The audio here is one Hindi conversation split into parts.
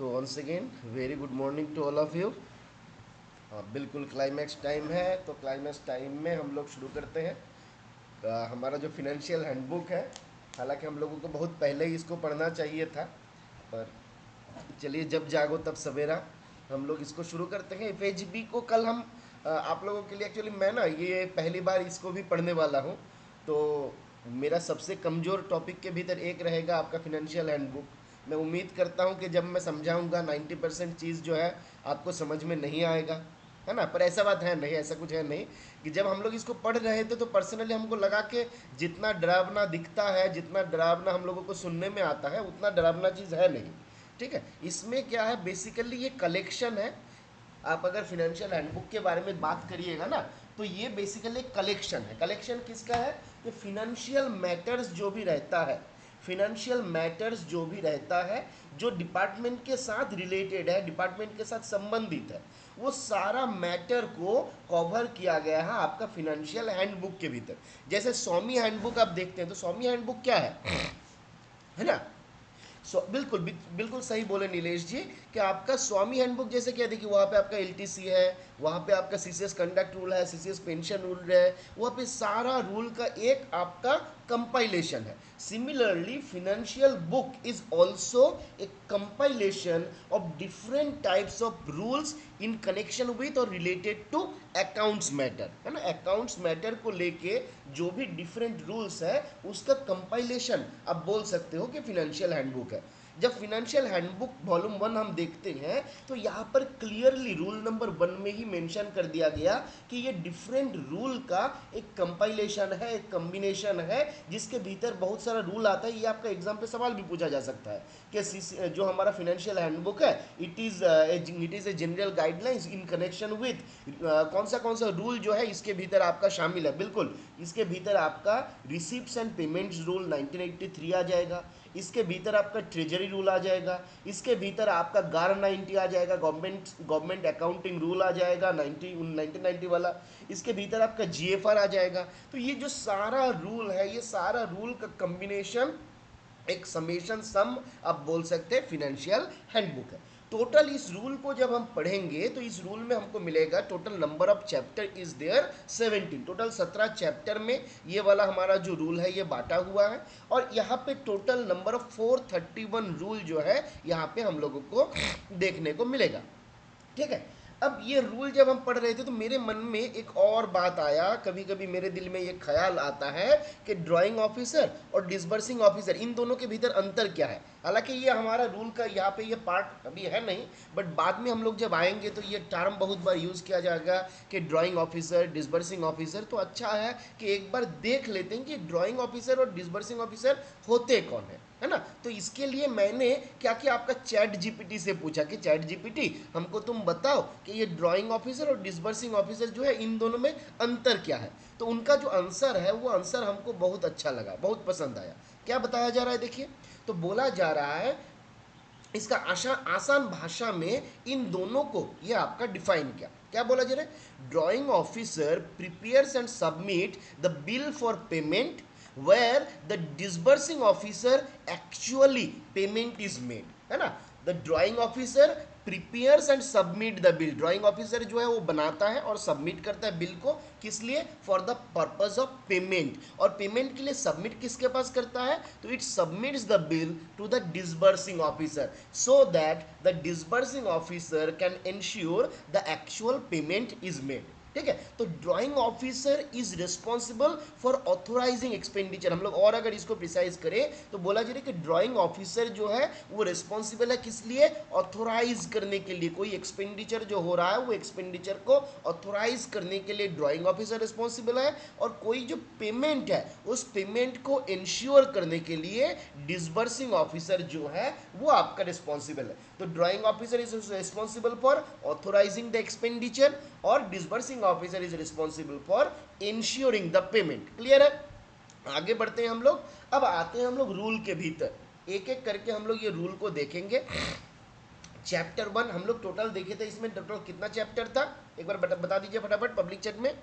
तो once again very good morning to all of you. हाँ बिल्कुल, क्लाइमैक्स टाइम है, तो क्लाइमैक्स टाइम में हम लोग शुरू करते हैं। हमारा जो फिनेंशियल हैंडबुक है, हालांकि हम लोगों को बहुत पहले ही इसको पढ़ना चाहिए था, पर चलिए जब जागो तब सवेरा, हम लोग इसको शुरू करते हैं। एफएचबी को कल हम आप लोगों के लिए, एक्चुअली मैं ना ये पहली बार इसको भी पढ़ने वाला हूँ, तो मेरा सबसे कमज़ोर टॉपिक के भीतर एक रहेगा आपका फिनेंशियल हैंडबुक। मैं उम्मीद करता हूँ कि जब मैं समझाऊँगा 90% चीज़ जो है आपको समझ में नहीं आएगा, है ना। पर ऐसा बात है नहीं, ऐसा कुछ है नहीं कि जब हम लोग इसको पढ़ रहे थे तो पर्सनली हमको लगा कि जितना डरावना दिखता है, जितना डरावना हम लोगों को सुनने में आता है, उतना डरावना चीज़ है नहीं। ठीक है, इसमें क्या है, बेसिकली ये कलेक्शन है। आप अगर फिनेंशियल हैंडबुक के बारे में बात करिएगा ना, तो ये बेसिकली कलेक्शन है। कलेक्शन किसका है? कि फिनेंशियल मैटर्स जो भी रहता है, फिनेंशियल मैटर्स जो भी रहता है, जो डिपार्टमेंट के साथ रिलेटेड है, डिपार्टमेंट के साथ संबंधित है, वो सारा मैटर को कवर किया गया है आपका फिनेंशियल हैंडबुक के भीतर। जैसे स्वामी हैंडबुक आप देखते हैं, तो स्वामी हैंडबुक क्या है ना। बिल्कुल बिल्कुल सही बोले नीलेश जी कि आपका स्वामी हैंडबुक जैसे क्या, देखिए वहाँ पे आपका एलटीसी है, वहाँ पे आपका सीसीएस कंडक्ट रूल है, सीसीएस पेंशन रूल है, वहाँ पे सारा रूल का एक आपका कंपाइलेशन है। Similarly financial book is also a compilation of different types of rules in connection with और रिलेटेड टू अकाउंट्स मैटर, है ना। अकाउंट्स मैटर को लेके जो भी डिफरेंट रूल्स है, उसका कंपाइलेशन आप बोल सकते हो कि फिनेंशियल हैंडबुक है। जब फिनेंशियल हैंडबुक वॉल्यूम 1 हम देखते हैं, तो यहाँ पर क्लियरली रूल नंबर 1 में ही मेंशन कर दिया गया कि ये डिफरेंट रूल का एक कंपाइलेशन है, एक कॉम्बिनेशन है, जिसके भीतर बहुत सारा रूल आता है। ये आपका एग्जाम पे सवाल भी पूछा जा सकता है कि जो हमारा फिनेंशियल हैंडबुक है, it is a general guidelines in connection with कौन सा रूल जो है इसके भीतर आपका शामिल है। बिल्कुल, इसके भीतर आपका रिसिप्ट्स एंड पेमेंट्स रूल 1983 आ जाएगा, इसके भीतर आपका ट्रेजरी रूल आ जाएगा, इसके भीतर आपका गार 90 आ जाएगा, गवर्नमेंट अकाउंटिंग रूल आ जाएगा 1990 वाला, इसके भीतर आपका जीएफआर आ जाएगा। तो ये जो सारा रूल है, ये सारा रूल का कम्बिनेशन, एक समेशन सम आप बोल सकते हैं, फिनेंशियल हैंडबुक है। टोटल इस रूल को जब हम पढ़ेंगे तो इस रूल में हमको मिलेगा total number of chapter is there 17। Total 17 chapter में ये वाला हमारा जो रूल है ये बांटा हुआ है, और यहाँ पे टोटल नंबर ऑफ 431 रूल जो है यहाँ पे हम लोगों को देखने को मिलेगा। ठीक है, अब ये रूल जब हम पढ़ रहे थे तो मेरे मन में एक और बात आया, कभी कभी मेरे दिल में ये ख्याल आता है कि ड्राइंग ऑफिसर और डिसबर्सिंग ऑफिसर, इन दोनों के भीतर अंतर क्या है। हालांकि ये हमारा रूल का यहाँ पे ये पार्ट अभी है नहीं, बट बाद में हम लोग जब आएंगे तो ये टर्म बहुत बार यूज़ किया जाएगा कि ड्राइंग ऑफिसर, डिसबर्सिंग ऑफिसर। तो अच्छा है कि एक बार देख लेते हैं कि ड्राइंग ऑफिसर और डिसबर्सिंग ऑफिसर होते कौन है ना। तो इसके लिए मैंने क्या किया, आपका चैट जीपीटी से पूछा कि चैट जीपीटी हमको तुम बताओ कि ये ड्राइंग ऑफिसर और डिसबर्सिंग ऑफिसर जो है, इन दोनों में अंतर क्या है। तो उनका जो आंसर है, वो आंसर हमको बहुत अच्छा लगा, बहुत पसंद आया। क्या बताया जा रहा है, देखिए, तो बोला जा रहा है इसका आसान भाषा में इन दोनों को ये आपका डिफाइन किया। क्या बोला जा रहा है? Drawing officer prepares and submit the bill for payment where the disbursing officer actually payment is made, है ना। The drawing officer prepares and submit the bill, drawing officer जो है वो बनाता है और सबमिट करता है बिल को, किस लिए? For the purpose of payment. और पेमेंट के लिए सबमिट किसके पास करता है? तो it submits the bill to the disbursing officer, so that the disbursing officer can ensure the actual payment is made. ठीक है, तो drawing officer is responsible for authorising expenditure. हम लोग और अगर इसको प्रिसाइज करें तो बोला जा रहा है कि ड्राइंग ऑफिसर जो है वो रिस्पॉन्सिबल है किस लिए? ऑथोराइज करने के लिए। कोई एक्सपेंडिचर जो हो रहा है, वो एक्सपेंडिचर को ऑथोराइज करने के लिए ड्राइंग ऑफिसर रिस्पॉन्सिबल है, और कोई जो पेमेंट है उस पेमेंट को इंश्योर करने के लिए डिसबर्सिंग ऑफिसर जो है वो आपका रिस्पॉन्सिबल है। तो drawing officer is responsible for authorising the expenditure, और disbursing officer is responsible for ensuring the payment. Clear है? आगे बढ़ते हैं हम लोग। अब आते हैं हम लोग रूल के भीतर, एक एक करके हम लोग ये रूल को देखेंगे। चैप्टर 1 हम लोग टोटल देखे थे, इसमें टोटल कितना चैप्टर था एक बार बता दीजिए फटाफट पब्लिक चैट में।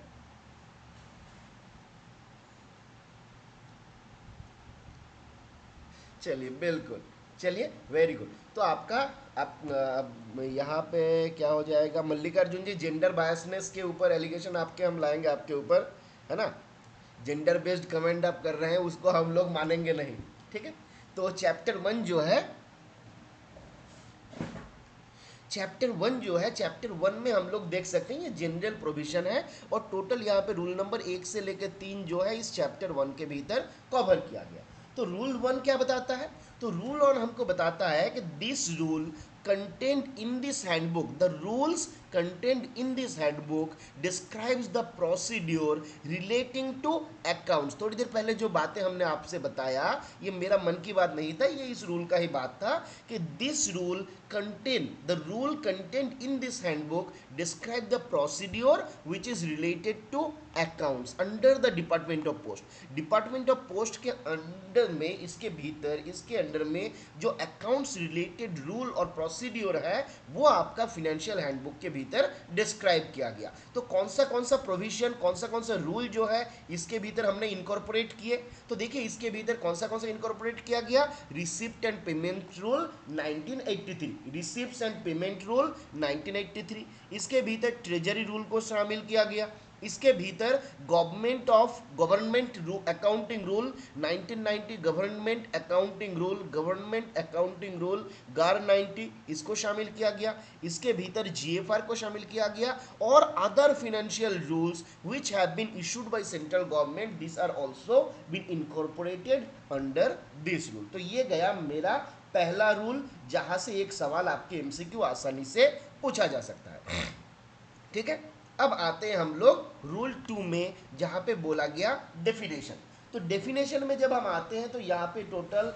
चलिए, बिल्कुल चलिए, वेरी गुड। तो आपका अब यहाँ पे क्या हो जाएगा, मल्लिकार्जुन जी, जेंडर बायसनेस के ऊपर एलिगेशन आपके हम लाएंगे आपके ऊपर, है ना। जेंडर बेस्ड कमेंट आप कर रहे हैं, उसको हम लोग मानेंगे नहीं, ठीक है। तो चैप्टर 1 जो है, चैप्टर 1 में हम लोग देख सकते हैं ये जनरल प्रोविजन है, और टोटल यहाँ पे रूल नंबर 1 से लेकर 3 जो है इस चैप्टर 1 के भीतर कवर किया गया। तो रूल 1 क्या बताता है? तो रूल 1 हमको बताता है कि this rule contained in this handbook, the rules contained in this handbook describes the procedure relating to accounts। थोड़ी देर पहले जो बातें हमने आपसे बताया, ये मेरा मन की बात नहीं था, ये इस रूल का ही बात था कि this rule contain, the rule contained in this handbook describe the procedure which is related to accounts under the department of post। Department of post के अंडर में, इसके भीतर, इसके अंडर में जो अकाउंट्स रिलेटेड रूल और प्रोसीड्योर है वो आपका फिनेंशियल हैंडबुक के भीतर डिस्क्राइब किया गया। तो कौन सा प्रोविजन, कौन सा रूल जो है इसके भीतर हमने इनकॉर्पोरेट किए। तो देखिए इसके भीतर कौन सा इनकॉर्पोरेट किया गया, receipt and payment rule 1983, receipt and payment rule 1983। इसके भीतर ट्रेजरी रूल को शामिल किया गया। इसके भीतर government accounting rule 1990, government accounting rule गार 90, इसको शामिल किया गया। इसके भीतर जीएफआर को शामिल किया गया, और other financial rules which have been issued by central government, this are also been incorporated under this rule. तो ये गया मेरा पहला रूल, जहां से एक सवाल आपके एमसीक्यू आसानी से पूछा जा सकता है, ठीक है। अब आते हैं हम लोग रूल 2 में, जहां पे बोला गया डेफिनेशन। तो डेफिनेशन में जब हम आते हैं तो यहाँ पे टोटल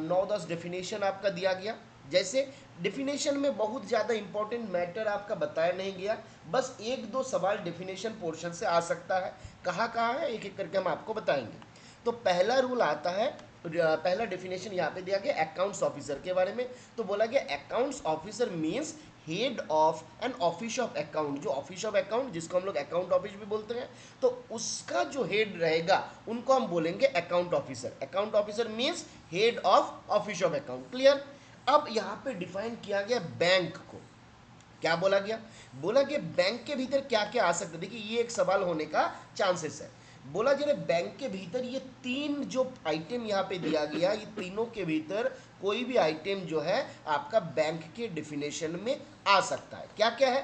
9-10 डेफिनेशन आपका दिया गया। जैसे डेफिनेशन में बहुत ज़्यादा इंपॉर्टेंट मैटर आपका बताया नहीं गया, बस 1-2 सवाल डेफिनेशन पोर्शन से आ सकता है। कहाँ है एक एक करके हम आपको बताएंगे। तो पहला रूल आता है, पहला डेफिनेशन यहाँ पे दिया गया अकाउंट्स ऑफिसर के बारे में। तो बोला गया accounts officer means head of an office of account. जो ऑफिस ऑफ अकाउंट, जिसको हम लोग अकाउंट ऑफिस भी बोलते हैं, तो उसका जो हेड रहेगा उनको हम बोलेंगे account officer. Account officer means head of office of account. Clear. अब यहाँ पे डिफाइन किया गया बैंक को। क्या बोला गया? बोला गया बैंक के भीतर क्या क्या आ सकता है। देखिए ये एक सवाल होने का चांसेस है। बोला जा रहा बैंक के भीतर ये 3 जो आइटम यहाँ पे दिया गया, ये तीनों के भीतर कोई भी आइटम जो है आपका बैंक के डेफिनेशन में आ सकता है। क्या क्या है?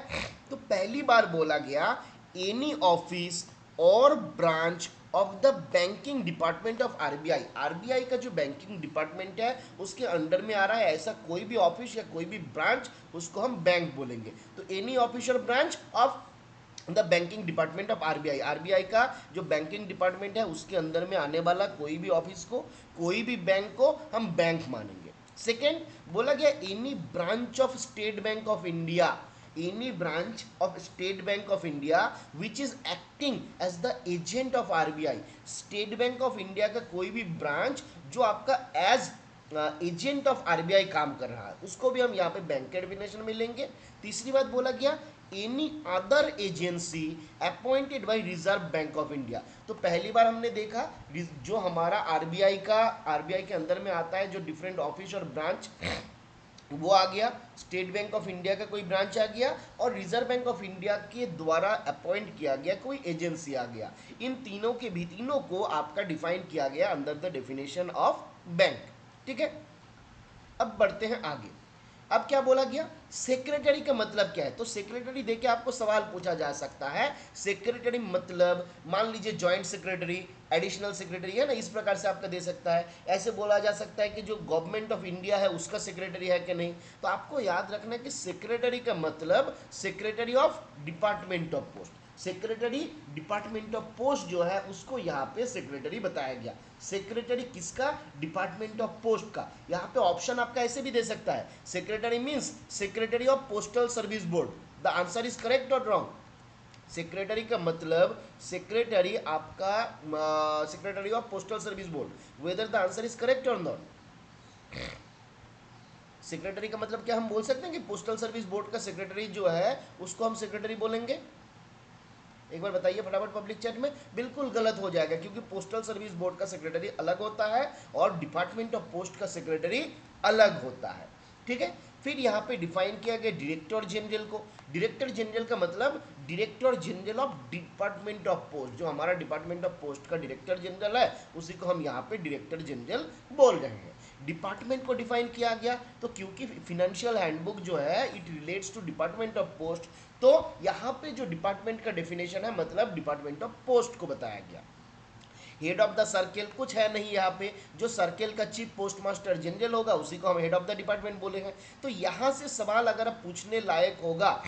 तो पहली बार बोला गया एनी ऑफिस और branch of the banking department of RBI. RBI का जो बैंकिंग डिपार्टमेंट है उसके अंडर में आ रहा है ऐसा कोई भी ऑफिस या कोई भी ब्रांच, उसको हम बैंक बोलेंगे। तो एनी ऑफिस और branch of the banking department of RBI, RBI का जो बैंकिंग डिपार्टमेंट है उसके अंदर में आने वाला कोई भी ऑफिस को, कोई भी बैंक को हम बैंक मानेंगे। सेकेंड बोला गया any branch of State Bank of India, any branch of State Bank of India which is acting as the agent of RBI. State Bank of India का कोई भी ब्रांच जो आपका एज एजेंट ऑफ आरबीआई काम कर रहा है, उसको भी हम यहाँ पे बैंक के डेफिनेशन में लेंगे। तीसरी बात बोला गया any other agency appointed by reserve bank of India. तो पहली बार हमने देखा जो हमारा आरबीआई के अंदर में आता है जो डिफरेंट ऑफिस और ब्रांच, वो आ गया। स्टेट बैंक ऑफ इंडिया का कोई ब्रांच आ गया, और रिजर्व बैंक ऑफ इंडिया के द्वारा अपॉइंट किया गया कोई एजेंसी आ गया। इन तीनों के भी, तीनों को आपका डिफाइन किया गया under the definition of bank, ठीक है। अब बढ़ते हैं आगे। अब क्या बोला गया, सेक्रेटरी का मतलब क्या है? तो सेक्रेटरी देके आपको सवाल पूछा जा सकता है। सेक्रेटरी मतलब मान लीजिए जॉइंट सेक्रेटरी, एडिशनल सेक्रेटरी है ना, इस प्रकार से आपका दे सकता है। ऐसे बोला जा सकता है कि जो गवर्नमेंट ऑफ इंडिया है उसका सेक्रेटरी है कि नहीं। तो आपको याद रखना है कि सेक्रेटरी का मतलब secretary of department of post. Secretary department of post जो है उसको यहाँ पे सेक्रेटरी बताया गया। सेक्रेटरी किसका? डिपार्टमेंट ऑफ पोस्ट का। यहाँ पे ऑप्शन आपका ऐसे भी दे सकता है, secretary means secretary of postal service board. The answer is correct और रॉन्ग? सेक्रेटरी का मतलब सेक्रेटरी आपका secretary of postal service board. Whether the answer is correct और नॉट? सेक्रेटरी का मतलब क्या हम बोल सकते हैं कि पोस्टल सर्विस बोर्ड का सेक्रेटरी जो है उसको हम सेक्रेटरी बोलेंगे? एक बार बताइए फटाफट पब्लिक चैट में। बिल्कुल गलत हो जाएगा, क्योंकि पोस्टल सर्विस बोर्ड का सेक्रेटरी अलग होता है और डिपार्टमेंट ऑफ पोस्ट का सेक्रेटरी अलग होता है। ठीक है, फिर यहाँ पे डिफाइन किया गया डायरेक्टर जनरल को। डायरेक्टर जनरल का मतलब director general of department of post, जो हमारा डिपार्टमेंट ऑफ पोस्ट का डायरेक्टर जनरल है उसी को हम यहाँ पे डायरेक्टर जनरल बोल रहे हैं। डिपार्टमेंट को डिफाइन किया गया, तो क्योंकि फिनेंशियल हैंडबुक जो है it relates to department of post, तो यहाँ पे जो डिपार्टमेंट का डेफिनेशन है मतलब डिपार्टमेंट ऑफ पोस्ट को बताया गया। हेड ऑफ द सर्किल कुछ है नहीं यहाँ पे, जो सर्किल का चीफ पोस्ट मास्टर जनरल होगा उसी को हम हेड ऑफ द डिपार्टमेंट बोलेंगे। तो यहाँ से सवाल अगर आप पूछने लायक होगा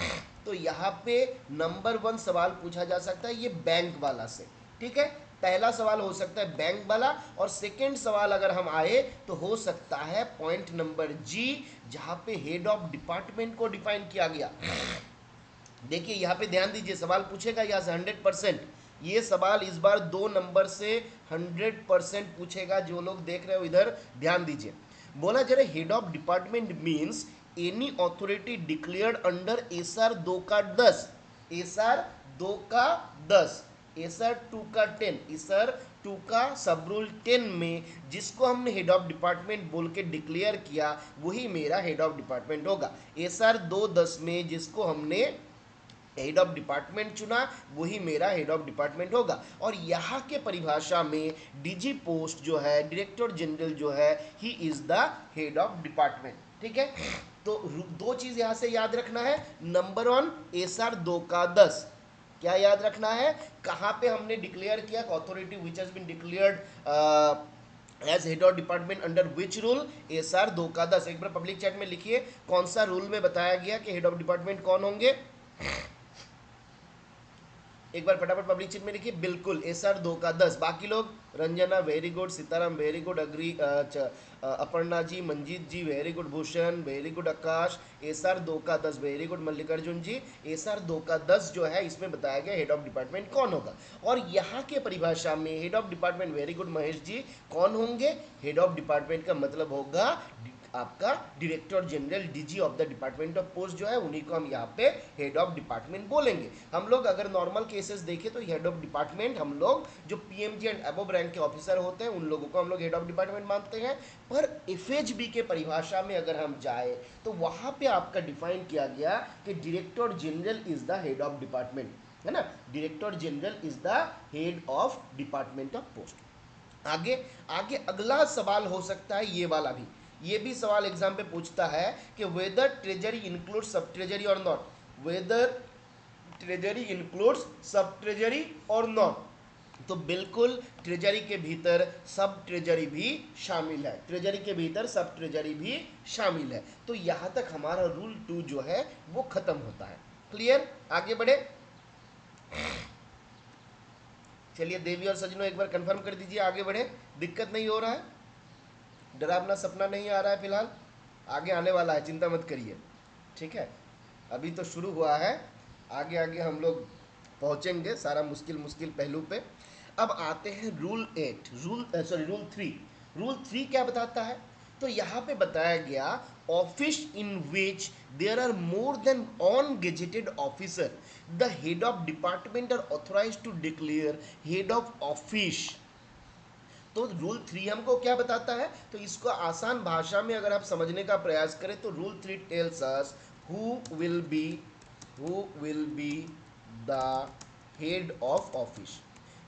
तो यहाँ पे नंबर 1 सवाल पूछा जा सकता है ये बैंक वाला से। ठीक है, पहला सवाल हो सकता है बैंक वाला, और सेकेंड सवाल अगर हम आए तो हो सकता है पॉइंट नंबर जी, जहाँ पे हेड ऑफ डिपार्टमेंट को डिफाइन किया गया। देखिए यहाँ पे ध्यान दीजिए, सवाल पूछेगा यहाँ से 100%। ये सवाल इस बार 2 नंबर से 100% पूछेगा। जो लोग देख रहे हो इधर ध्यान दीजिए। बोला जरा head of department means any authority declared under SR 2 का 10, एसआर 2 का 10, एसआर 2 का 10, एसआर 2 का सब रूल 10 में जिसको हमने हेड ऑफ डिपार्टमेंट बोल के डिक्लेयर किया वही मेरा हेड ऑफ डिपार्टमेंट होगा। एसआर 2:10 में जिसको हमने हेड ऑफ डिपार्टमेंट चुना वही मेरा हेड ऑफ डिपार्टमेंट होगा। और यहाँ के परिभाषा में डीजी पोस्ट जो है, डायरेक्टर जनरल जो है, he is the head of department. ठीक है, तो 2 चीज यहाँ से याद रखना है। नंबर 1 एसआर 2 का 10, क्या याद रखना है, कहाँ पे हमने डिक्लेयर किया authority which has been declared as head of department under which rule, SR 2 का 10। एक बार पब्लिक चैट में लिखिए कौन सा रूल में बताया गया कि हेड ऑफ डिपार्टमेंट कौन होंगे। एक बार फटाफट पब्लिक चैट में लिखिए बिल्कुल एसआर 2 का 10। बाकी लोग Ranjana very good, Sitaram very good, agree, Aparna ji, Manjeet ji very good, Bhushan very good, Akash SR 2 का 10 very good, Mallikarjun ji SR 2 का 10 जो है इसमें बताया गया हेड ऑफ डिपार्टमेंट कौन होगा। और यहाँ के परिभाषा में head of department very good Mahesh ji कौन होंगे, हेड ऑफ डिपार्टमेंट का मतलब होगा आपका director general, DG of the department of post जो है उन्हीं को हम यहाँ पे हेड ऑफ डिपार्टमेंट बोलेंगे। हम लोग अगर नॉर्मल केसेस देखें तो हेड ऑफ डिपार्टमेंट हम लोग जो पीएमजी एंड अबव रैंक के ऑफिसर होते हैं उन लोगों को हम लोग हेड ऑफ डिपार्टमेंट मानते हैं। पर एफएचबी के परिभाषा में अगर हम जाए तो वहाँ पे आपका डिफाइन किया गया कि director general is the head of department, है ना, director general is the head of department of post. आगे आगे अगला सवाल हो सकता है ये वाला भी, ये भी सवाल एग्जाम पे पूछता है कि वेदर ट्रेजरी इंक्लूड सब ट्रेजरी और नॉट, वेदर ट्रेजरी इंक्लूड्स सब ट्रेजरी और नॉट। तो बिल्कुल ट्रेजरी के भीतर सब ट्रेजरी भी शामिल है, ट्रेजरी के भीतर सब ट्रेजरी भी शामिल है। तो यहाँ तक हमारा रूल 2 जो है वो खत्म होता है। क्लियर, आगे बढ़े। चलिए देवी और सजनों एक बार कंफर्म कर दीजिए, आगे बढ़े, दिक्कत नहीं हो रहा है, डरावना सपना नहीं आ रहा है फिलहाल, आगे आने वाला है, चिंता मत करिए। ठीक है, अभी तो शुरू हुआ है, आगे आगे हम लोग पहुंचेंगे सारा मुश्किल मुश्किल पहलू पे। अब आते हैं रूल 8, रूल 3। रूल 3 क्या बताता है, तो यहाँ पे बताया गया office in which there are more than one gazetted officer the head of department are authorise to declare head of office. तो रूल 3 हमको क्या बताता है, तो इसको आसान भाषा में अगर आप समझने का प्रयास करें तो rule 3 tells us who will be the head of office.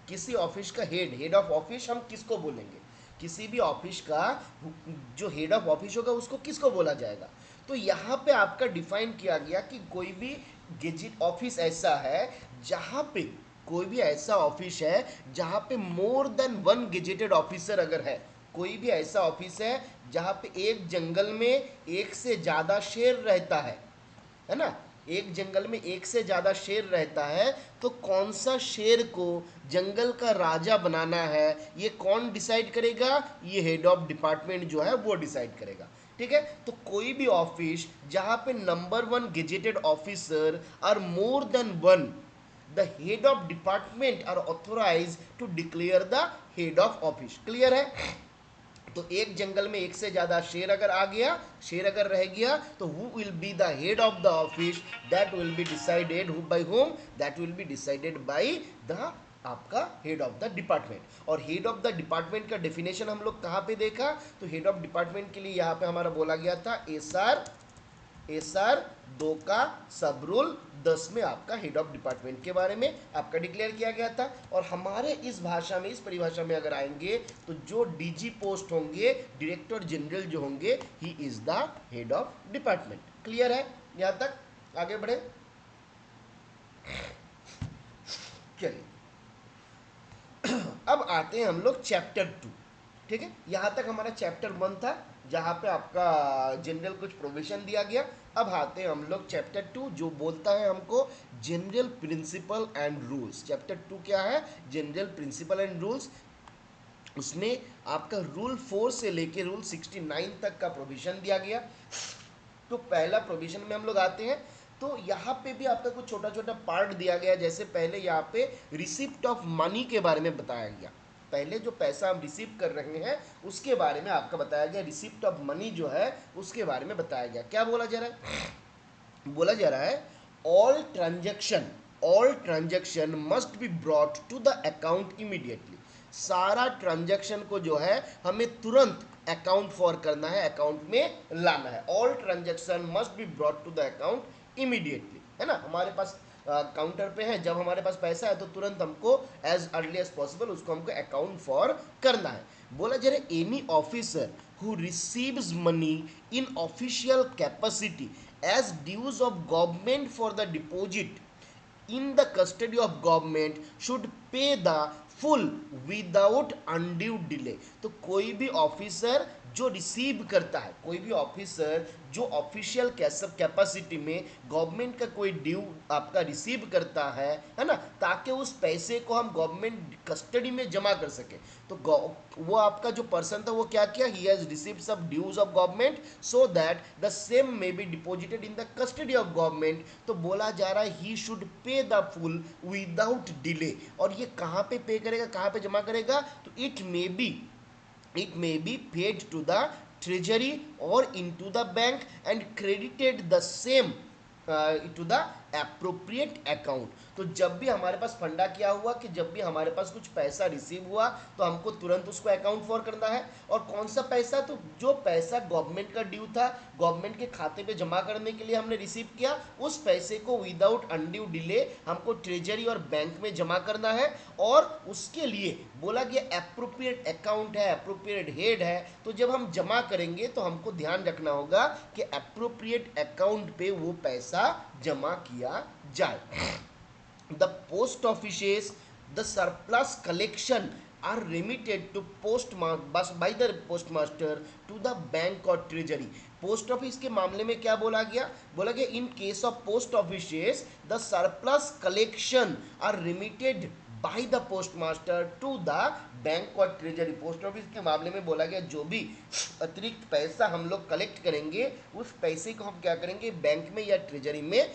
किसी ऑफिस का हेड ऑफ ऑफिस हम किसको बोलेंगे, किसी भी ऑफिस का जो हेड ऑफ ऑफिस होगा उसको किसको बोला जाएगा। तो यहाँ पे आपका डिफाइन किया गया कि कोई भी गेजेट ऑफिस ऐसा है जहाँ पे कोई भी ऐसा ऑफिस है जहाँ पे मोर देन 1 गेजेटेड ऑफिसर अगर है, कोई भी ऐसा ऑफिस है जहाँ पे एक जंगल में एक से ज़्यादा शेर रहता है ना, एक जंगल में एक से ज़्यादा शेर रहता है, तो कौन सा शेर को जंगल का राजा बनाना है ये कौन डिसाइड करेगा, ये हेड ऑफ डिपार्टमेंट जो है वो डिसाइड करेगा। ठीक है, तो कोई भी ऑफिस जहाँ पे number 1 gazetted officer are more than 1, the head of department are authorise to declare the head of office. Clear है। तो एक जंगल में एक से ज्यादा शेर अगर आ गया, शेर अगर रह गया, तो who will be the head of the office, that will be decided by home, that will be decided by the आपका हेड ऑफ द डिपार्टमेंट। और हेड ऑफ द डिपार्टमेंट का डेफिनेशन हम लोग कहाँ पे देखा, तो हेड ऑफ डिपार्टमेंट के लिए यहाँ पे हमारा बोला गया था एसआर 2 का सब रूल 10 में आपका हेड ऑफ डिपार्टमेंट के बारे में आपका डिक्लेयर किया गया था। और हमारे इस भाषा में, इस परिभाषा में अगर आएंगे, तो जो डीजी पोस्ट होंगे, डायरेक्टर जनरल जो होंगे, he is the head of department. Clear है यहां तक? आगे बढ़े, चलिए अब आते हैं हम लोग चैप्टर 2। ठीक है, यहां तक हमारा चैप्टर 1 था, जहां पे आपका जनरल कुछ प्रोविजन दिया गया। अब आते हैं हम लोग चैप्टर 2, जो बोलता है हमको general principle and rules. Chapter 2 क्या है? General principle and rules. उसमें आपका रूल 4 से लेके रूल 69 तक का प्रोविजन दिया गया। तो पहला प्रोविजन में हम लोग आते हैं, तो यहाँ पे भी आपका कुछ छोटा छोटा पार्ट दिया गया। जैसे पहले यहाँ पे रिसिप्ट ऑफ मनी के बारे में बताया गया। पहले जो पैसा हम रिसीव कर रहे हैं उसके बारे में आपका बताया गया। रिसिप्ट ऑफ मनी जो है उसके बारे में बताया गया। क्या बोला जा रहा है? बोला जा रहा है all transaction must be brought to the account immediately. सारा ट्रांजैक्शन को जो है हमें तुरंत अकाउंट फॉर करना है, अकाउंट में लाना है। All transaction must be brought to the account immediately, है ना। हमारे पास काउंटर पे है, जब हमारे पास पैसा है तो तुरंत हमको एज अर्ली एज पॉसिबल उसको हमको अकाउंट फॉर करना है। बोला जा रहा है any officer who receives money in official capacity as dues of government for the deposit in the custody of government should pay the full without undue delay। तो कोई भी ऑफिसर जो रिसीव करता है, कोई भी ऑफिसर जो ऑफिशियल कैपेसिटी में गवर्नमेंट का कोई ड्यू आपका रिसीव करता है ना, ताकि उस पैसे को हम गवर्नमेंट कस्टडी में जमा कर सके। तो वो आपका जो पर्सन था वो क्या किया, he has received some dues of government so that the same may be deposited in the custody of government. तो बोला जा रहा है he should pay the full without delay. और ये कहाँ पे पे करेगा, कहाँ पे जमा करेगा? तो it may be paid to the treasury or into the bank and credited the same to the appropriate account। तो जब भी हमारे पास फंडा क्या हुआ कि जब भी हमारे पास कुछ पैसा रिसीव हुआ तो हमको तुरंत उसको अकाउंट फॉर करना है। और कौन सा पैसा? तो जो पैसा गवर्नमेंट का ड्यू था, गवर्नमेंट के खाते पे जमा करने के लिए हमने रिसीव किया, उस पैसे को विदाउट अनड्यू डिले हमको ट्रेजरी और बैंक में जमा करना है। और उसके लिए बोला गया एप्रोप्रिएट अकाउंट है, एप्रोप्रिएट हेड है। तो जब हम जमा करेंगे तो हमको ध्यान रखना होगा कि एप्रोप्रिएट अकाउंट पे वो पैसा जमा किया जाए। The post offices the surplus collection are remitted to by the postmaster to the bank और ट्रेजरी। पोस्ट ऑफिस के मामले में क्या बोला गया? बोला गया in case of post offices the surplus collection are remitted by the postmaster to the bank और ट्रेजरी। पोस्ट ऑफिस के मामले में बोला गया जो भी अतिरिक्त पैसा हम लोग कलेक्ट करेंगे उस पैसे को हम क्या करेंगे, बैंक में या ट्रेजरी में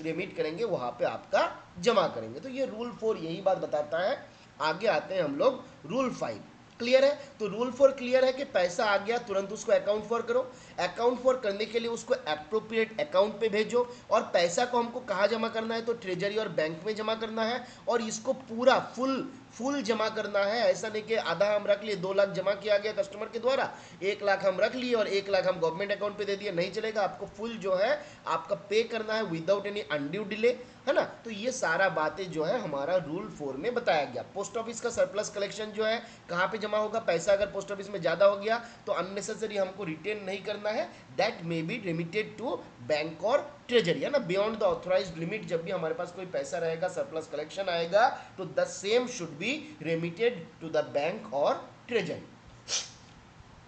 रिमिट करेंगे, वहां पे आपका जमा करेंगे। तो ये रूल 4 यही बात बताता है। आगे आते हैं हम लोग रूल 5। क्लियर है? तो रूल 4 क्लियर है कि पैसा आ गया तुरंत उसको अकाउंट फॉर करो। अकाउंट फॉर करने के लिए उसको एप्रोप्रिएट अकाउंट पे भेजो। और पैसा को हमको कहाँ जमा करना है? तो ट्रेजरी और बैंक में जमा करना है। और इसको पूरा फुल जमा करना है। ऐसा नहीं कि आधा हम रख लिए, 2 लाख जमा किया गया कस्टमर के द्वारा, 1 लाख हम रख लिए और 1 लाख हम गवर्नमेंट अकाउंट पे दे दिए, नहीं चलेगा। आपको फुल जो है आपका पे करना है विदाउट एनी अनड्यू डिले, है ना। तो ये सारा बातें जो है हमारा रूल 4 में बताया गया। पोस्ट ऑफिस का सरप्लस कलेक्शन जो है कहाँ पे जमा होगा? पैसा अगर पोस्ट ऑफिस में ज़्यादा हो गया तो अननेसेसरी हमको रिटेन नहीं करना है, that may be remitted to bank और ट्रेजरी, है ना, बियॉन्ड द ऑथराइज्ड लिमिट। जब भी हमारे पास कोई पैसा रहेगा, सरप्लस कलेक्शन आएगा, तो the same should be remitted to the bank और ट्रेजरी।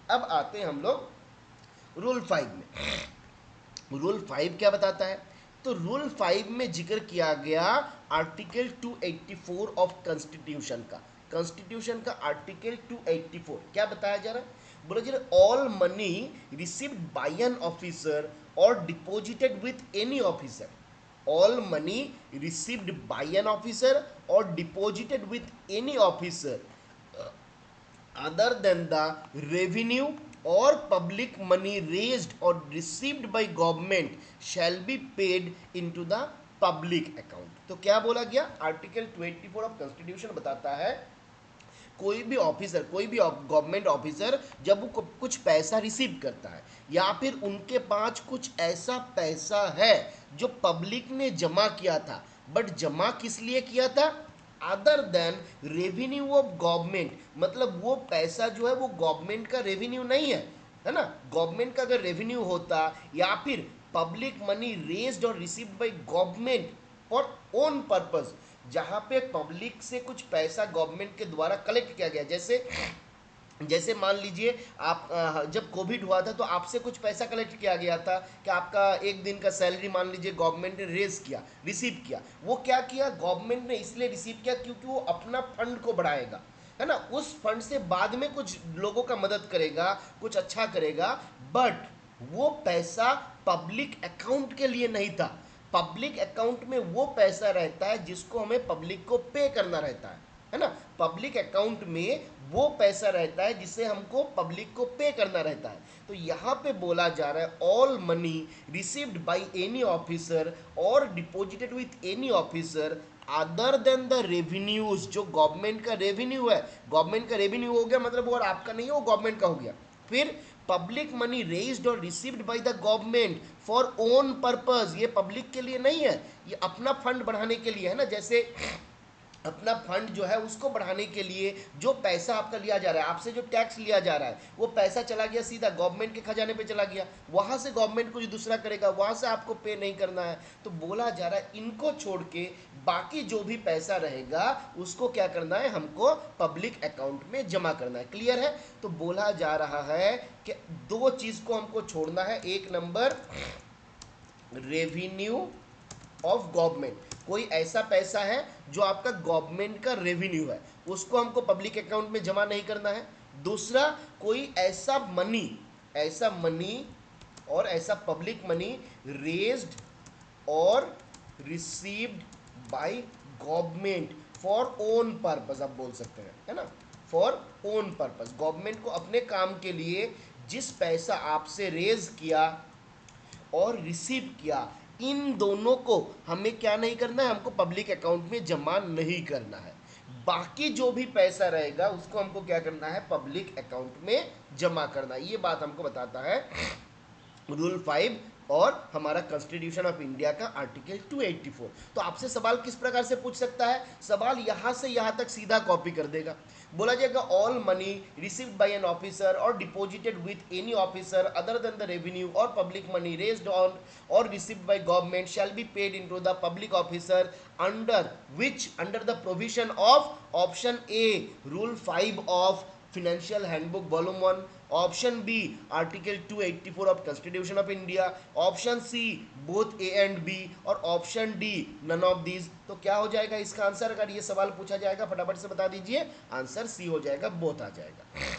अब आते हैं हम लोग रूल 5 में। रूल 5 क्या बताता है? तो रूल 5 में जिक्र किया गया आर्टिकल 284 ऑफ कॉन्स्टिट्यूशन का। कॉन्स्टिट्यूशन का आर्टिकल 284 क्या बताया जा रहा है? बोला जा रहा है all money received by an officer और deposited with any officer, all money received by an officer और deposited with any officer other than the revenue or public money raised or received by government shall be paid into the public account। तो क्या बोला गया, आर्टिकल 24 ऑफ कॉन्स्टिट्यूशन बताता है कोई भी ऑफिसर, कोई भी गवर्नमेंट ऑफिसर जब वो कुछ पैसा रिसीव करता है या फिर उनके पास कुछ ऐसा पैसा है जो पब्लिक ने जमा किया था, बट जमा किस लिए किया था, other than revenue of government, मतलब वो पैसा जो है वो गवर्नमेंट का रेवेन्यू नहीं है ना। गवर्नमेंट का अगर रेवेन्यू होता या फिर पब्लिक मनी रेज्ड और received by government for own purpose, जहां पे पब्लिक से कुछ पैसा गवर्नमेंट के द्वारा कलेक्ट किया गया, जैसे जैसे मान लीजिए आप जब कोविड हुआ था तो आपसे कुछ पैसा कलेक्ट किया गया था कि आपका एक दिन का सैलरी मान लीजिए गवर्नमेंट ने रेज किया, रिसीव किया। वो क्या किया, गवर्नमेंट ने इसलिए रिसीव किया क्योंकि वो अपना फंड को बढ़ाएगा, है ना, उस फंड से बाद में कुछ लोगों का मदद करेगा, कुछ अच्छा करेगा, बट वो पैसा पब्लिक अकाउंट के लिए नहीं था। पब्लिक अकाउंट में वो पैसा रहता है जिसको हमें पब्लिक को पे करना रहता है ना। पब्लिक अकाउंट में वो पैसा रहता है जिसे हमको पब्लिक को पे करना रहता है। तो यहाँ पे बोला जा रहा है all money received by any officer और deposited with any officer other than the revenues, जो गवर्नमेंट का रेवेन्यू है, गवर्नमेंट का रेवेन्यू हो गया मतलब वो और आपका नहीं है, वो गवर्नमेंट का हो गया। फिर पब्लिक मनी रेज्ड और received bye the government for own purpose, ये पब्लिक के लिए नहीं है, ये अपना फंड बढ़ाने के लिए है ना। जैसे अपना फंड जो है उसको बढ़ाने के लिए जो पैसा आपका लिया जा रहा है, आपसे जो टैक्स लिया जा रहा है, वो पैसा चला गया सीधा गवर्नमेंट के खजाने पे चला गया, वहां से गवर्नमेंट कुछ दूसरा करेगा, वहां से आपको पे नहीं करना है। तो बोला जा रहा है इनको छोड़ के बाकी जो भी पैसा रहेगा उसको क्या करना है, हमको पब्लिक अकाउंट में जमा करना है। क्लियर है। तो बोला जा रहा है कि दो चीज को हमको छोड़ना है, एक नंबर रेवेन्यू ऑफ गवर्नमेंट, कोई ऐसा पैसा है जो आपका गवर्नमेंट का रेवेन्यू है उसको हमको पब्लिक अकाउंट में जमा नहीं करना है। दूसरा, कोई ऐसा मनी और ऐसा पब्लिक मनी रेज्ड और received by government for own purpose, आप बोल सकते हैं, है ना, फॉर ओन पर्पस, गवर्नमेंट को अपने काम के लिए जिस पैसा आपसे रेज किया और रिसीव किया, इन दोनों को हमें क्या नहीं करना है, हमको पब्लिक अकाउंट में जमा नहीं करना है। बाकी जो भी पैसा रहेगा उसको हमको क्या करना है, पब्लिक अकाउंट में जमा करना है। ये बात हमको बताता है रूल 5 और हमारा कॉन्स्टिट्यूशन ऑफ इंडिया का आर्टिकल 284। तो आपसे सवाल किस प्रकार से पूछ सकता है, सवाल यहां से यहां तक सीधा कॉपी कर देगा। बोला जाएगा all money received by an officer और deposited with any officer other than the revenue और पब्लिक मनी रेज्ड ऑन और received by government shall be paid into the public officer under the provision of option A rule 5 of financial handbook volume 1, option B article 284 of constitution of India, option C both A and B और option D none of these. तो क्या हो जाएगा इसका आंसर, अगर ये सवाल पूछा जाएगा फटाफट से बता दीजिए, आंसर सी हो जाएगा, बोथ आ जाएगा।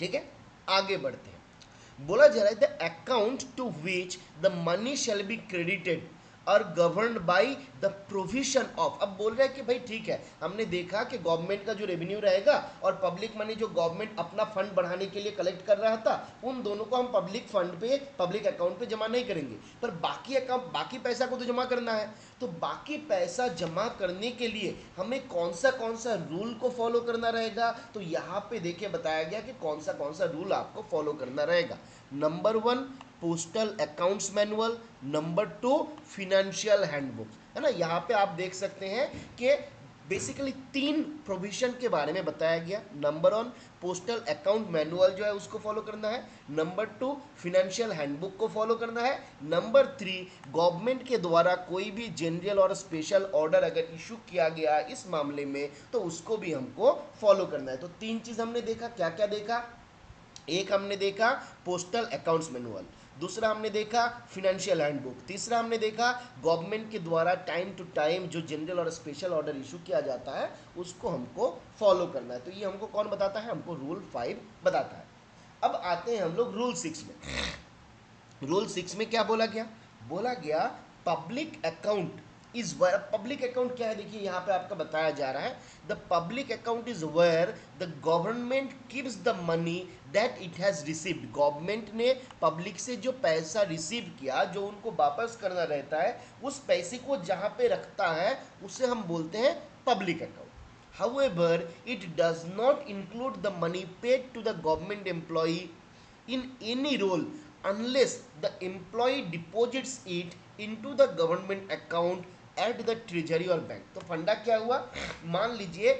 ठीक है, आगे बढ़ते हैं। बोला जा रहा है the account to which the money shall be credited और governed by the provision of. अब बोल रहे हैं कि भाई ठीक है, हमने देखा कि गवर्नमेंट का जो रेवेन्यू रहेगा और पब्लिक मनी जो गवर्नमेंट अपना फंड बढ़ाने के लिए कलेक्ट कर रहा था, उन दोनों को हम पब्लिक फंड पे, पब्लिक अकाउंट पे जमा नहीं करेंगे, पर बाकी अकाउंट, बाकी पैसा को तो जमा करना है। तो बाकी पैसा जमा करने के लिए हमें कौन सा रूल को फॉलो करना रहेगा, तो यहाँ पे देखिए बताया गया कि कौन सा रूल आपको फॉलो करना रहेगा। Number 1 postal accounts manual, number 2 financial handbook, है ना। यहाँ पे आप देख सकते हैं कि बेसिकली 3 प्रोविजन के बारे में बताया गया। नंबर 1 पोस्टल अकाउंट मैनुअल जो है उसको फॉलो करना है, नंबर 2 फिनेंशियल हैंडबुक को फॉलो करना है, नंबर 3 गवर्नमेंट के द्वारा कोई भी जनरल और स्पेशल ऑर्डर अगर इशू किया गया इस मामले में तो उसको भी हमको फॉलो करना है। तो 3 चीज हमने देखा, क्या क्या देखा, एक हमने देखा पोस्टल अकाउंट्स मैनुअल, दूसरा हमने देखा फिनेंशियल हैंडबुक, तीसरा हमने देखा गवर्नमेंट के द्वारा टाइम टू टाइम जो जनरल और स्पेशल ऑर्डर इशू किया जाता है उसको हमको फॉलो करना है। तो ये हमको कौन बताता है, हमको रूल 5 बताता है। अब आते हैं हम लोग रूल 6 में। रूल 6 में क्या बोला गया, बोला गया public account is where, public account क्या है, देखिए यहाँ पे आपका बताया जा रहा है, the public account is where the government gives the money that it has received, government ने पब्लिक से जो पैसा रिसीव किया, जो उनको वापस करना रहता है, उस पैसे को जहाँ पे रखता है उसे हम बोलते हैं public account. However, it does not include the money paid to the government employee in any role unless the employee deposits it into the government account at the treasury or bank. तो फंडा क्या हुआ, मान लीजिए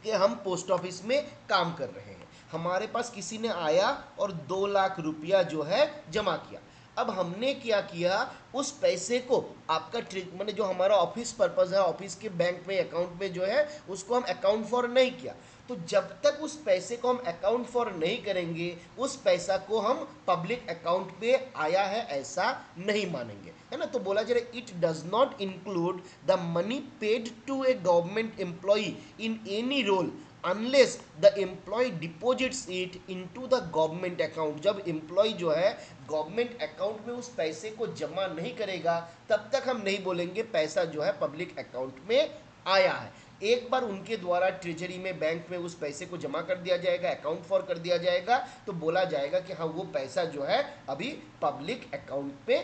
कि हम पोस्ट ऑफिस में काम कर रहे हैं, हमारे पास किसी ने आया और 2 लाख रुपया जो है जमा किया. अब हमने क्या किया, उस पैसे को आपका मैंने जो हमारा ऑफिस पर्पज है, ऑफिस के बैंक में अकाउंट में जो है उसको हम अकाउंट फॉर नहीं किया. तो जब तक उस पैसे को हम अकाउंट फॉर नहीं करेंगे, उस पैसा को हम पब्लिक अकाउंट पे आया है ऐसा नहीं मानेंगे, है ना. तो बोला जा रहा है it does not include the money paid to a government employee in any role unless the employee deposits it into the government account. जब एम्प्लॉय जो है गवर्नमेंट अकाउंट में उस पैसे को जमा नहीं करेगा, तब तक हम नहीं बोलेंगे पैसा जो है पब्लिक अकाउंट में आया है. एक बार उनके द्वारा ट्रेजरी में, बैंक में उस पैसे को जमा कर दिया जाएगा, अकाउंट फॉर कर दिया जाएगा, तो बोला जाएगा कि हाँ वो पैसा जो है अभी पब्लिक अकाउंट पे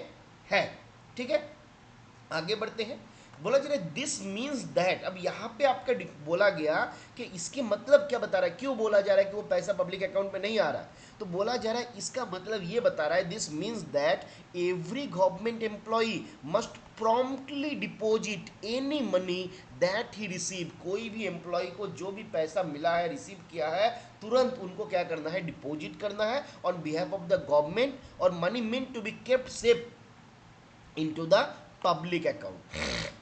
है. ठीक है, आगे बढ़ते हैं. बोला जा रहा है दिस मीन्स दैट, अब यहाँ पे आपका बोला गया कि इसके मतलब क्या बता रहा है, क्यों बोला जा रहा है कि वो पैसा पब्लिक अकाउंट में नहीं आ रहा है. तो बोला जा रहा है इसका मतलब ये बता रहा है, this means that every government employee must promptly deposit any money that he receive. कोई भी एम्प्लॉय को जो भी पैसा मिला है, रिसीव किया है, तुरंत उनको क्या करना है, डिपॉजिट करना है on behalf of the government, और money meant to be kept safe into the public account.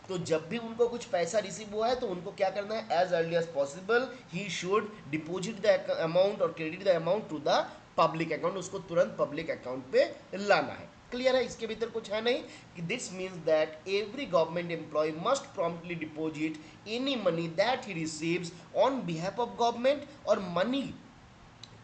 तो जब भी उनको कुछ पैसा रिसीव हुआ है तो उनको क्या करना है, as early as possible he should deposit the amount और credit the amount to the public account. उसको तुरंत पब्लिक अकाउंट पे लाना है. क्लियर है, इसके भीतर कुछ है नहीं कि this means that every government employee must promptly deposit any money that he receives on behalf of government, और money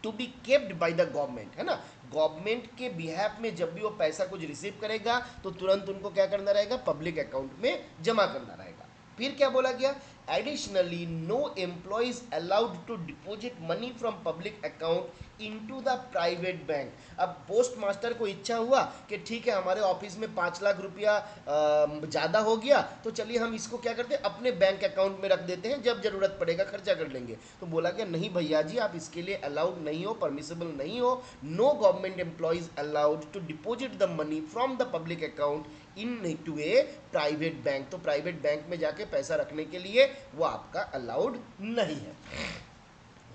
to be kept by the government, है ना. गवर्नमेंट के बिहाफ में जब भी वो पैसा कुछ रिसीव करेगा तो तुरंत उनको क्या करना रहेगा, पब्लिक अकाउंट में जमा करना रहेगा. फिर क्या बोला गया, additionally no employee is allowed to deposit money from public account into the private bank. अब पोस्ट मास्टर को इच्छा हुआ कि ठीक है हमारे ऑफिस में 5 लाख रुपया ज़्यादा हो गया, तो चलिए हम इसको क्या करते हैं, अपने बैंक अकाउंट में रख देते हैं, जब जरूरत पड़ेगा खर्चा कर लेंगे. तो बोला गया नहीं भैया जी, आप इसके लिए अलाउड नहीं हो, परमिसेबल नहीं हो. No government employees allowed to deposit the money from the public account into a private bank. तो प्राइवेट बैंक में जाके पैसा रखने के लिए वो आपका अलाउड नहीं है.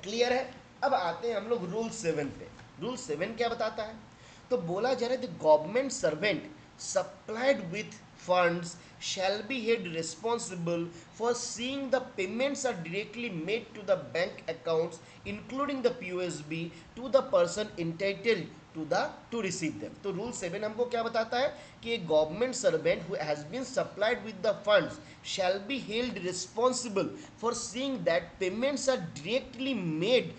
क्लियर है. अब आते हैं हम लोग रूल 7 पे. रूल 7 क्या बताता है, तो बोला जा रहा है the government servant supplied with funds shall be held responsible for seeing the payments are directly made to the bank accounts including the POSB to the person entitled to receive them. तो रूल 7 हमको क्या बताता है कि government servant who has been supplied with the funds shall be held responsible for seeing that payments are directly made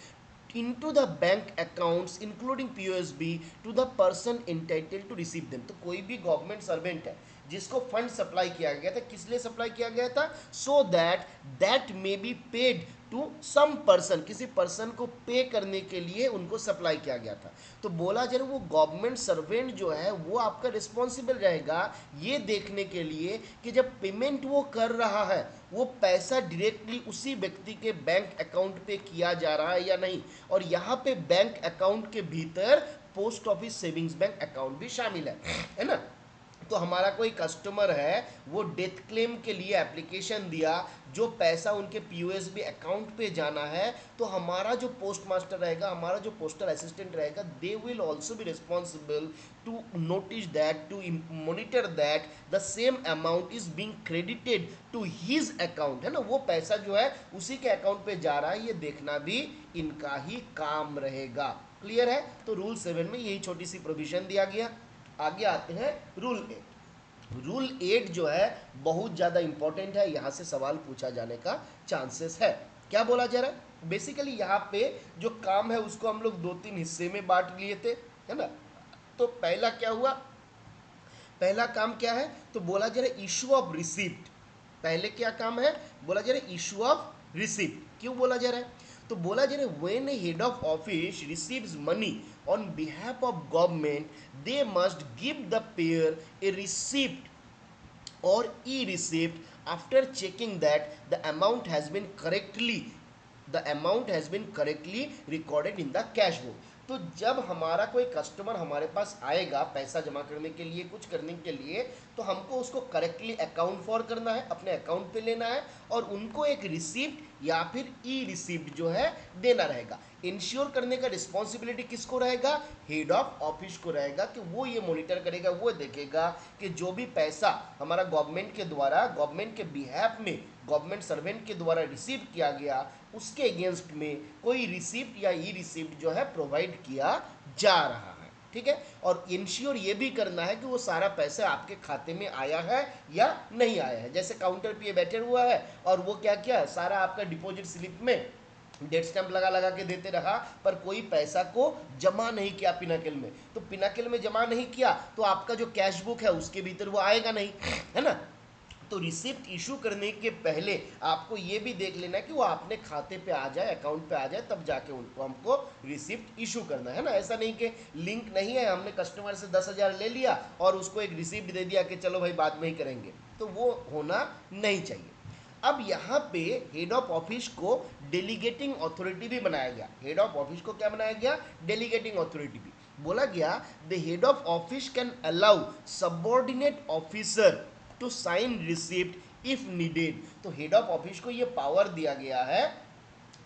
into the bank accounts including POSB to the person entitled to receive them. तो कोई भी गवर्नमेंट सर्वेंट है जिसको फंड सप्लाई किया गया था, किस लिए सप्लाई किया गया था, so that that may be paid to some person, किसी पर्सन को पे करने के लिए उनको सप्लाई किया गया था. तो बोला जा रहा है वो गवर्नमेंट सर्वेंट जो है वो आपका रिस्पॉन्सिबल रहेगा ये देखने के लिए कि जब पेमेंट वो कर रहा है वो पैसा डायरेक्टली उसी व्यक्ति के बैंक अकाउंट पे किया जा रहा है या नहीं. और यहाँ पे बैंक अकाउंट के भीतर post office savings bank account भी शामिल है ना. तो हमारा कोई कस्टमर है वो डेथ क्लेम के लिए एप्लीकेशन दिया, जो पैसा उनके पीओएसबी अकाउंट पे जाना है, तो हमारा जो पोस्ट मास्टर रहेगा, हमारा जो पोस्टल असिस्टेंट रहेगा, they will also be responsible to notice that, to monitor that the same amount is being credited to his account, है ना. वो पैसा जो है उसी के अकाउंट पे जा रहा है, ये देखना भी इनका ही काम रहेगा. क्लियर है. तो रूल 7 में यही छोटी सी प्रोविजन दिया गया. आगे आते हैं रूल 8. रूल 8 जो है बहुत ज़्यादा इंपॉर्टेंट है, यहाँ से सवाल पूछा जाने का चांसेस है. क्या बोला जा रहा है, बेसिकली यहाँ पे जो काम है उसको हम लोग 2-3 हिस्से में बांट लिए थे, है ना. तो पहला क्या हुआ, पहला काम क्या है, तो बोला जा रहा है इशू ऑफ रिसिप्ट। पहले क्या काम है, बोला जा रहा है इशू ऑफ रिसिप्ट। क्यों बोला जा रहा है, तो बोला जा रहा है when A head of office receives money on behalf of government they must give the pair A receipt or e-receipt after checking that the amount has been correctly recorded in the cash book। तो जब हमारा कोई कस्टमर हमारे पास आएगा पैसा जमा करने के लिए, कुछ करने के लिए, तो हमको उसको करेक्टली अकाउंट फॉर करना है, अपने अकाउंट पे लेना है, और उनको एक रिसिप्ट या फिर ई रिसिप्ट जो है देना रहेगा। इंश्योर करने का रिस्पॉन्सिबिलिटी किसको रहेगा, हेड ऑफ ऑफिस को रहेगा, कि वो ये मॉनिटर करेगा, वो देखेगा कि जो भी पैसा हमारा गवर्नमेंट के द्वारा, गवर्नमेंट के बिहाफ में, गवर्नमेंट सर्वेंट के द्वारा रिसीव किया गया, उसके अगेंस्ट में कोई रिसिप्ट या ई रिसिप्ट जो है प्रोवाइड किया जा रहा है। ठीक है, और इंश्योर ये भी करना है कि वो सारा पैसा आपके खाते में आया है या नहीं आया है। जैसे काउंटर पे बैठे हुआ है और वो क्या क्या सारा आपका डिपॉजिट स्लिप में डेट स्टैंप लगा लगा के देते रहा, पर कोई पैसा को जमा नहीं किया पिनाकिल में, तो पिनाकिल में जमा नहीं किया तो आपका जो कैश बुक है उसके भीतर वो आएगा नहीं, है ना। तो रिसिप्ट इशू करने के पहले आपको ये भी देख लेना है कि वो अपने खाते पे आ जाए, अकाउंट पे आ जाए, तब जाके उनको हमको रिसिप्ट इशू करना है ना। ऐसा नहीं कि लिंक नहीं है, हमने कस्टमर से 10,000 ले लिया और उसको एक रिसिप्ट दे दिया कि चलो भाई बाद में ही करेंगे, तो वो होना नहीं चाहिए। अब यहाँ पे हेड ऑफ ऑफिस को डेलीगेटिंग अथॉरिटी भी बनाया गया। हेड ऑफ ऑफिस को क्या बनाया गया, डेलीगेटिंग अथॉरिटी भी। बोला गया the head of office can allow subordinate officer to sign receipt if needed. तो हेड ऑफ ऑफिस को ये पावर दिया गया है,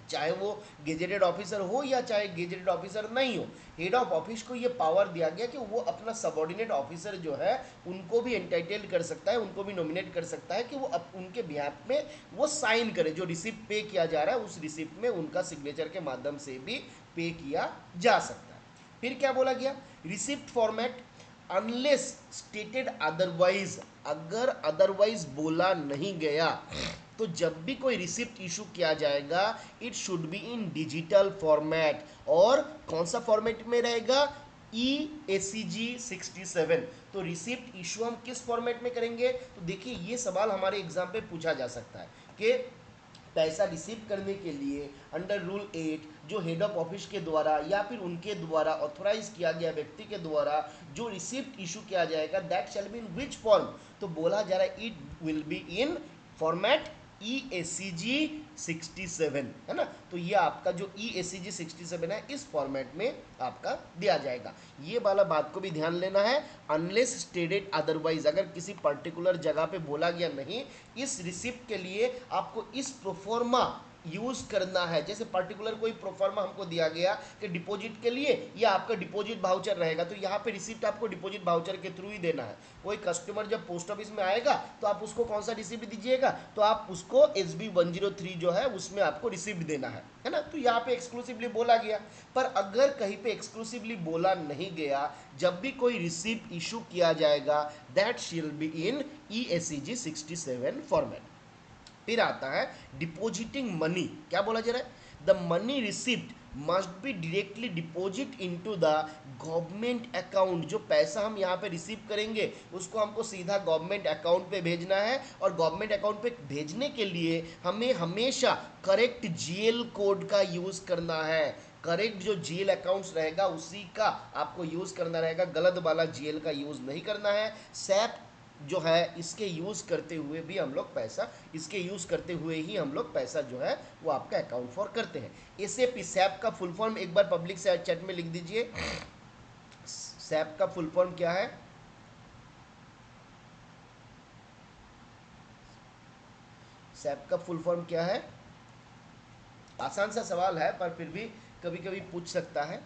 चाहे वो गेजेटेड ऑफिसर हो या चाहे गेजेटेड ऑफिसर नहीं हो, हेड ऑफ ऑफिस को ये पावर दिया गया कि वो अपना सबऑर्डिनेट ऑफिसर जो है उनको भी एंटाइटल्ड कर सकता है, उनको भी नॉमिनेट कर सकता है कि वो उनके बिहाफ में वो साइन करे। जो रिसिप्ट पे किया जा रहा है उस रिसिप्ट में उनका सिग्नेचर के माध्यम से भी पे किया जा सकता है। फिर क्या बोला गया, receipt format unless stated otherwise, अगर अदरवाइज बोला नहीं गया तो जब भी कोई रिसिप्ट इशू किया जाएगा it should be in digital format. और कौन सा फॉर्मेट में रहेगा, EACG 67। तो रिसिप्ट इशू हम किस फॉर्मेट में करेंगे, तो देखिए ये सवाल हमारे एग्जाम पे पूछा जा सकता है कि पैसा रिसीव करने के लिए अंडर रूल 8 जो हेड ऑफ ऑफिस के द्वारा या फिर उनके द्वारा ऑथोराइज किया गया व्यक्ति के द्वारा जो रिसिप्ट इशू किया जाएगा that shall be in which form, तो बोला जा रहा है it will be in format EACG 67, है ना। तो ये आपका जो EACG 67 है इस फॉर्मेट में आपका दिया जाएगा। ये वाला बात को भी ध्यान लेना है, अनलेस स्टेटेड अदरवाइज, अगर किसी पर्टिकुलर जगह पे बोला गया नहीं इस रिसिप्ट के लिए आपको इस प्रोफॉर्मा यूज करना है। जैसे पर्टिकुलर कोई प्रोफॉर्मा हमको दिया गया कि डिपॉजिट के लिए या आपका डिपॉजिट वाउचर रहेगा, तो यहाँ पे रिसिप्ट आपको डिपॉजिट वाउचर के थ्रू ही देना है। कोई कस्टमर जब पोस्ट ऑफिस में आएगा तो आप उसको कौन सा रिसिप्ट दीजिएगा, तो आप उसको SB 103 जो है उसमें आपको रिसिप्ट देना है ना। तो यहाँ पे एक्सक्लूसिवली बोला गया, पर अगर कहीं पे एक्सक्लूसिवली बोला नहीं गया, जब भी कोई रिसिप्ट इशू किया जाएगा दैट शिल बी इन EACG 67 फॉर्मेट। फिर आता है डिपॉजिटिंग मनी। क्या बोला जा रहा है, the money receipt must be directly deposit into the government account. जो पैसा हम यहाँ पे रिसीव करेंगे उसको हमको सीधा गवर्नमेंट अकाउंट पे भेजना है, और गवर्नमेंट अकाउंट पे भेजने के लिए हमें हमेशा करेक्ट GL कोड का यूज़ करना है। करेक्ट जो GL अकाउंट्स रहेगा उसी का आपको यूज़ करना रहेगा, गलत वाला GL का यूज़ नहीं करना है। सैप जो है इसके यूज़ करते हुए भी हम लोग पैसा, इसके यूज़ करते हुए ही हम लोग पैसा जो है वो आपका अकाउंट फॉर करते हैं। SAP सैप का फुल फॉर्म एक बार पब्लिक से चैट में लिख दीजिए, सैप का फुल फॉर्म क्या है, सैप का फुल फॉर्म क्या है। आसान सा सवाल है पर फिर भी कभी कभी पूछ सकता है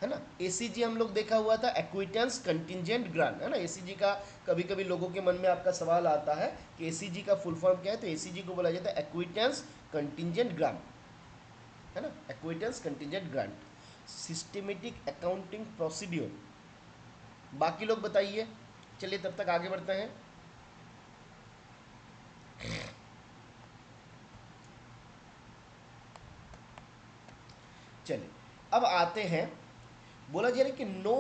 ना। ACG हम लोग देखा हुआ था, एक्विटेंस कंटिजेंट ग्रांट, है ना। ACG का कभी कभी लोगों के मन में आपका सवाल आता है कि ACG का फुल फॉर्म क्या है, तो ACG को बोला जाता है एक्विटेंस कंटिजेंट ग्रांट, है ना। Acquaintance contingent grant, systematic accounting procedure. बाकी लोग बताइए, चलिए तब तक आगे बढ़ते हैं। चलिए अब आते हैं, बोला जा रहा है कि know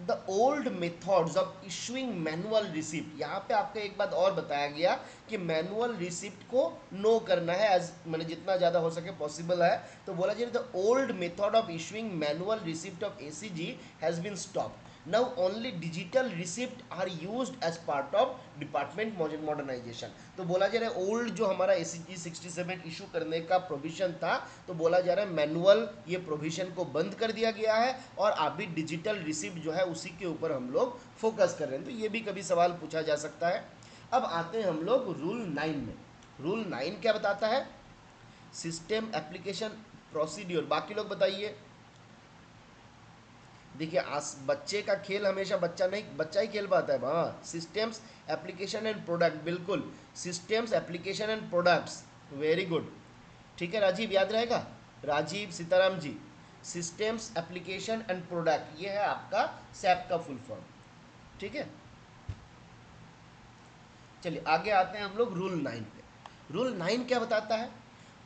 the old methods of issuing manual receipt, यहाँ पे आपको एक बात और बताया गया कि मैनुअल रिसिप्ट को नो करना है, एज मैंने जितना ज़्यादा हो सके पॉसिबल है। तो बोला जाए the old method of issuing manual receipt of ACG has been stopped, now only digital receipt are used as part of department modernisation. तो बोला जा रहा है ओल्ड जो हमारा ACG 67 इशू करने का प्रोविजन था, तो बोला जा रहा है मैनुअल ये प्रोविजन को बंद कर दिया गया है और अभी डिजिटल रिसिप्ट जो है उसी के ऊपर हम लोग फोकस कर रहे हैं। तो ये भी कभी सवाल पूछा जा सकता है। अब आते हैं हम लोग रूल 9 में। रूल 9 क्या बताता है? System application procedure. बाकी लोग बताइए। देखिए बच्चे का खेल हमेशा बच्चा ही खेल पाता है। हाँ, सिस्टम्स एप्लीकेशन एंड प्रोडक्ट, बिल्कुल systems application and products, very good. ठीक है राजीव, याद रहेगा? Rajiv Sitaram ji, systems application and product, ये है आपका सैप का फुल फॉर्म। ठीक है, चलिए आगे आते हैं हम लोग रूल 9 पे। रूल 9 क्या बताता है?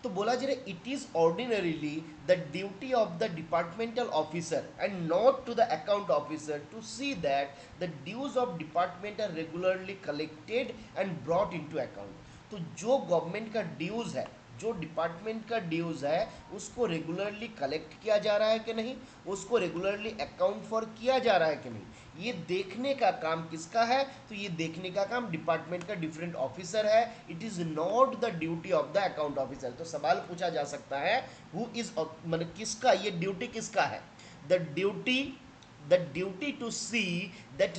तो बोला जा रहा है it is ordinarily the duty of the departmental officer and not to the account officer to see that the dues of department are regularly collected and brought into account. तो जो गवर्नमेंट का ड्यूज है, जो डिपार्टमेंट का ड्यूज है, उसको रेगुलरली कलेक्ट किया जा रहा है कि नहीं, उसको रेगुलरली अकाउंट फॉर किया जा रहा है कि नहीं, ये देखने का काम किसका है? तो ये देखने का काम डिपार्टमेंट का डिफरेंट ऑफिसर है। It is not the duty of the account officer. तो सवाल पूछा जा सकता है हु इज, मतलब किसका ये ड्यूटी किसका है? The duty to see that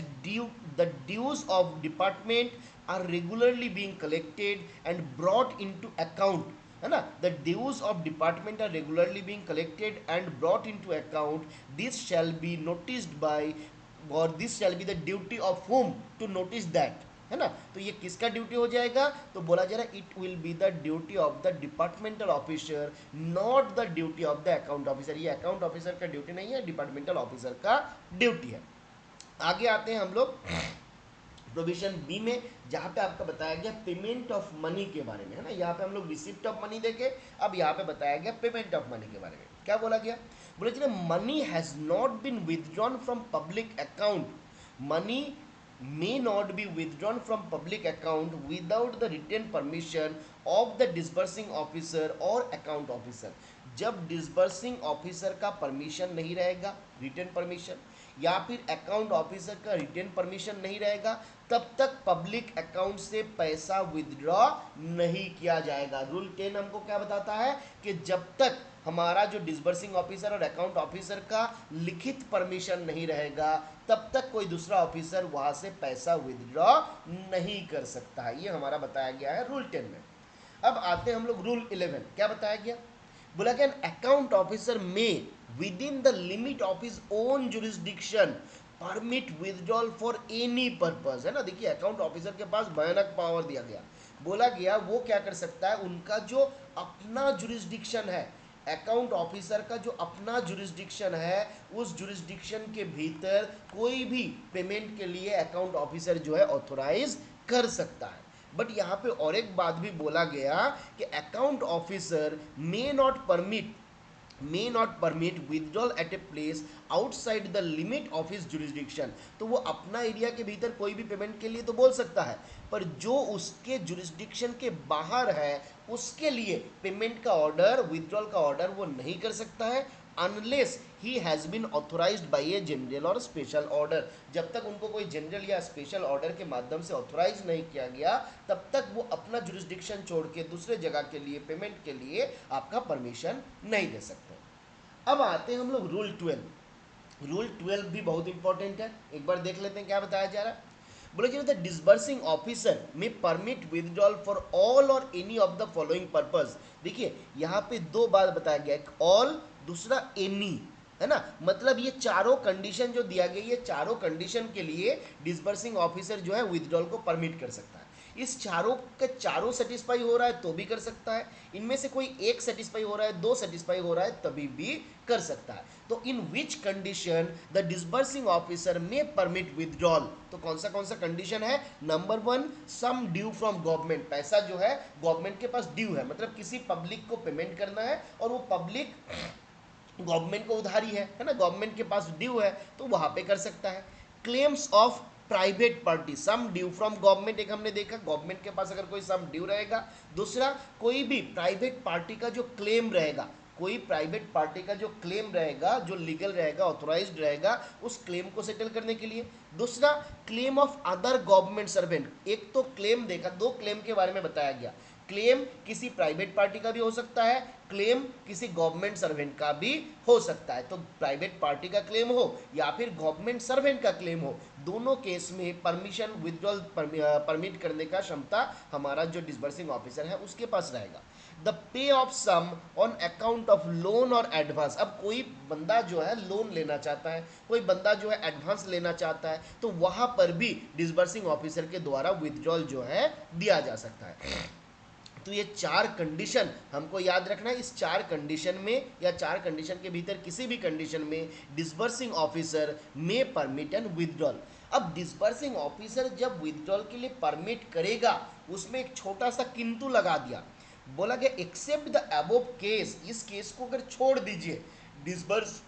the dues of department are regularly being collected and brought into account, है ना? The dues of department are regularly being collected and brought into account, this shall be noticed by, और this shall be the duty of home to notice that, है ना? तो ये किसका ड्यूटी हो जाएगा? तो बोला जा रहा है it will be the duty of the departmental officer, not the duty of the account officer. ये अकाउंट ऑफिसर का ड्यूटी नहीं है, डिपार्टमेंटल ऑफिसर का ड्यूटी है। आगे आते हैं हम लोग प्रोविजन बी में, जहां पे आपका बताया गया पेमेंट ऑफ मनी के बारे में, है ना? यहाँ पे हम लोग रिसिप्ट ऑफ मनी देखे, अब यहाँ पे बताया गया पेमेंट ऑफ मनी के बारे में। क्या बोला गया? बोले जी money has not been withdrawn from public account, money may not be withdrawn from public account without the written permission of the disbursing officer or account officer। जब डिसबर्सिंग ऑफिसर का परमिशन नहीं रहेगा, रिटन परमिशन, या फिर अकाउंट ऑफिसर का रिटन परमिशन नहीं रहेगा, तब तक पब्लिक अकाउंट से पैसा विदड्रॉ नहीं किया जाएगा। रूल 10 हमको क्या बताता है कि जब तक हमारा जो डिसबर्सिंग ऑफिसर और अकाउंट ऑफिसर का लिखित परमिशन नहीं रहेगा, तब तक कोई दूसरा ऑफिसर वहां से पैसा विदड्रॉ नहीं कर सकता है। ये हमारा बताया गया है रूल 10 में। अब आते हैं हम लोग रूल 11। क्या बताया गया? बोला कि एन अकाउंट ऑफिसर में with in the limit of his own jurisdiction permit withdrawal for any purpose, है ना? देखिए अकाउंट ऑफिसर के पास भयानक पावर दिया गया, बोला गया वो क्या कर सकता है, उनका जो अपना जुरिस्डिक्शन है, अकाउंट ऑफिसर का जो अपना जुरिस्डिक्शन है, उस जुरिस्डिक्शन के भीतर कोई भी पेमेंट के लिए अकाउंट ऑफिसर जो है ऑथोराइज कर सकता है। बट यहाँ पे और एक बात भी बोला गया कि account officer may not permit withdrawal at a place outside the limit of his jurisdiction। तो वो अपना एरिया के भीतर कोई भी पेमेंट के लिए तो बोल सकता है, पर जो उसके जुरिस्डिक्शन के बाहर है उसके लिए पेमेंट का ऑर्डर, विथड्रॉल का ऑर्डर वो नहीं कर सकता है, unless he has been authorised by a general और स्पेशल ऑर्डर। जब तक उनको कोई जनरल या स्पेशल ऑर्डर के माध्यम से ऑथोराइज नहीं किया गया, तब तक वो अपना जुरिस्डिक्शन छोड़ के दूसरे जगह के लिए पेमेंट के लिए आपका परमिशन नहीं दे सकते। अब आते हैं हम लोग रूल 12। रूल 12 भी बहुत इंपॉर्टेंट है, एक बार देख लेते हैं क्या बताया जा रहा है। बोले जी the disbursing officer may permit withdrawal for all और any of the following purpose. देखिए यहाँ पे दो बात बताया गया, एक ऑल, दूसरा एनी, है ना? मतलब ये चारों कंडीशन जो दिया गया, ये चारों कंडीशन के लिए डिसबर्सिंग ऑफिसर जो है विदड्रॉल को परमिट कर सकता है। इस चारों के चारों सेटिस्फाई हो रहा है तो भी कर सकता है, इनमें से कोई एक सेटिस्फाई हो रहा है, दो सेटिस्फाई हो रहा है तभी भी कर सकता है। तो in which condition the disbursing officer may permit withdrawal, तो कौन सा कंडीशन है? Number 1, sum due from government, पैसा जो है गवर्नमेंट के पास ड्यू है, मतलब किसी पब्लिक को पेमेंट करना है और वो पब्लिक गवर्नमेंट को उधारी है ना, गवर्नमेंट के पास ड्यू है, तो वहां पे कर सकता है। Claims of private party, some due from government, एक हमने देखा गवर्नमेंट के पास अगर कोई सम ड्यू रहेगा। दूसरा, कोई भी प्राइवेट पार्टी का जो क्लेम रहेगा, कोई प्राइवेट पार्टी का जो क्लेम रहेगा, जो लीगल रहेगा, ऑथोराइज्ड रहेगा, उस क्लेम को सेटल करने के लिए। दूसरा, claim of other government servant, एक तो क्लेम देखा, दो क्लेम के बारे में बताया गया। क्लेम किसी प्राइवेट पार्टी का भी हो सकता है, क्लेम किसी गवर्नमेंट सर्वेंट का भी हो सकता है। तो प्राइवेट पार्टी का क्लेम हो या फिर गवर्नमेंट सर्वेंट का क्लेम हो, दोनों केस में परमिशन विथड्रॉल परमिट करने का क्षमता हमारा जो डिसबर्सिंग ऑफिसर है उसके पास रहेगा। The pay of some on account of loan और एडवांस, अब कोई बंदा जो है लोन लेना चाहता है, कोई बंदा जो है एडवांस लेना चाहता है, तो वहां पर भी डिसबर्सिंग ऑफिसर के द्वारा विथड्रॉल जो है दिया जा सकता है। तो ये चार कंडीशन हमको याद रखना है। इस चार कंडीशन में या चार कंडीशन के भीतर किसी भी कंडीशन में disbursing officer may permit and withdrawal. अब डिसबर्सिंग ऑफिसर जब विथड्रॉल के लिए परमिट करेगा, उसमें एक छोटा सा किंतु लगा दिया, बोला गया एक्सेप्ट द अबोव केस, इस केस को अगर छोड़ दीजिए, disburse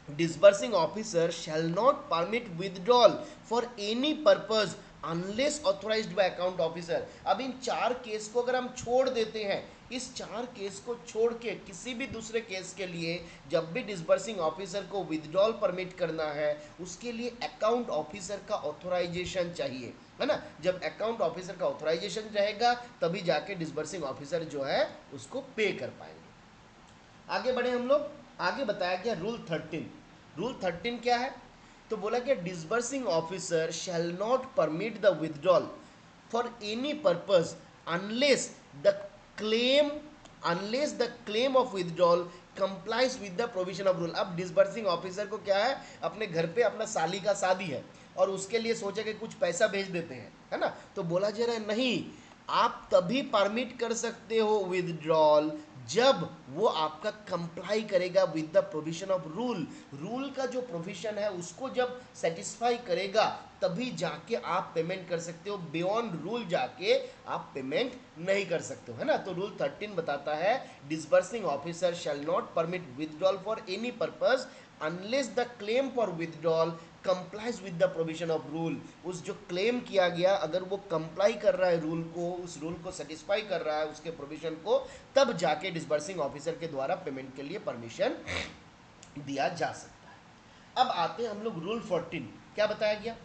disbursing officer shall not permit withdrawal for any purpose unless authorized by account officer। अब इन चार केस को अगर हम छोड़ देते हैं, इस चार केस को छोड़ के किसी भी दूसरे केस के लिए जब भी डिसबर्सिंग ऑफिसर को विथड्रॉल परमिट करना है, उसके लिए अकाउंट ऑफिसर का ऑथोराइजेशन चाहिए, है ना। जब अकाउंट ऑफिसर का ऑथोराइजेशन रहेगा तभी जाके डिसबर्सिंग ऑफिसर जो है उसको पे कर पाएंगे। आगे बढ़े हम लोग, आगे बताया गया रूल 13। रूल 13 क्या है, तो बोला गया disbursing officer shall not permit the withdrawal for any purpose unless the claim unless the claim of withdrawal complies with the provision of rule. अब डिसबर्सिंग ऑफिसर को क्या है, अपने घर पे अपना साली का शादी है और उसके लिए सोचा कि कुछ पैसा भेज देते हैं, है ना, तो बोला जा रहा है नहीं, आप तभी परमिट कर सकते हो विथड्रॉल जब वो आपका कंप्लाई करेगा with the provision of rule. Rule का जो प्रोविजन है उसको जब सेटिस्फाई करेगा तभी जाके आप पेमेंट कर सकते हो, बियॉन्ड रूल जाके आप पेमेंट नहीं कर सकते हो, है ना। तो रूल 13 बताता है disbursing officer shall not permit withdrawal for any purpose unless the claim for withdrawal complies with the provision of rule. उस जो क्लेम किया गया अगर वो कंप्लाई कर रहा है रूल को, उस रूल को सेटिस्फाई कर रहा है उसके प्रोविजन को, तब जाके डिसबर्सिंग ऑफिसर के द्वारा पेमेंट के लिए परमिशन दिया जा सकता है। अब आते हैं हम लोग रूल 14, क्या बताया गया,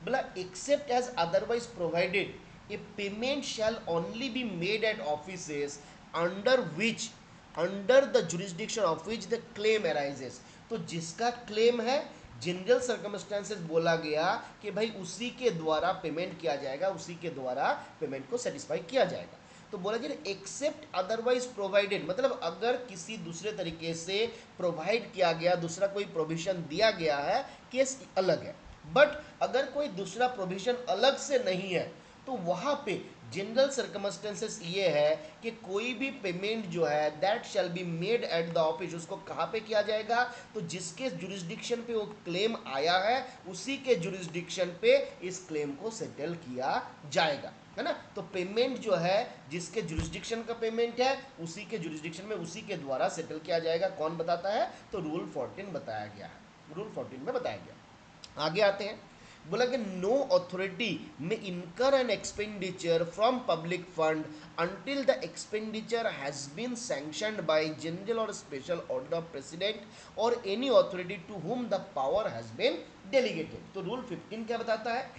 बोला except as otherwise provided a payment shall only be made at offices under the jurisdiction of which the claim arises. तो जिसका क्लेम है जनरल सर्कमस्टेंसेस बोला गया कि भाई उसी के द्वारा पेमेंट किया जाएगा, उसी के द्वारा पेमेंट को सेटिस्फाई किया जाएगा। तो बोला जाए एक्सेप्ट अदरवाइज प्रोवाइडेड, मतलब अगर किसी दूसरे तरीके से प्रोवाइड किया गया, दूसरा कोई प्रोविजन दिया गया है, केस अलग है। बट अगर कोई दूसरा प्रोविजन अलग से नहीं है तो वहां पे जनरल सर्कमस्टेंसेस ये है कि कोई भी पेमेंट जो है that shall B made at the office, उसको कहाँ पे किया जाएगा, तो जिसके जुरिस्डिक्शन पे वो क्लेम आया है उसी के जुरिस्डिक्शन पे इस क्लेम को सेटल किया जाएगा, है ना। तो पेमेंट जो है जिसके जुरिस्डिक्शन का पेमेंट है उसी के जुरिस्डिक्शन में उसी के द्वारा सेटल किया जाएगा। कौन बताता है, तो रूल 14 बताया गया है, रूल 14 में बताया गया। आगे आते हैं, बोला कि no authority may incur an expenditure from public fund until the expenditure has been sanctioned by general और स्पेशल ऑर्डर ऑफ प्रेसिडेंट और any authority to whom the power has been delegated. तो रूल 15 क्या बताता है,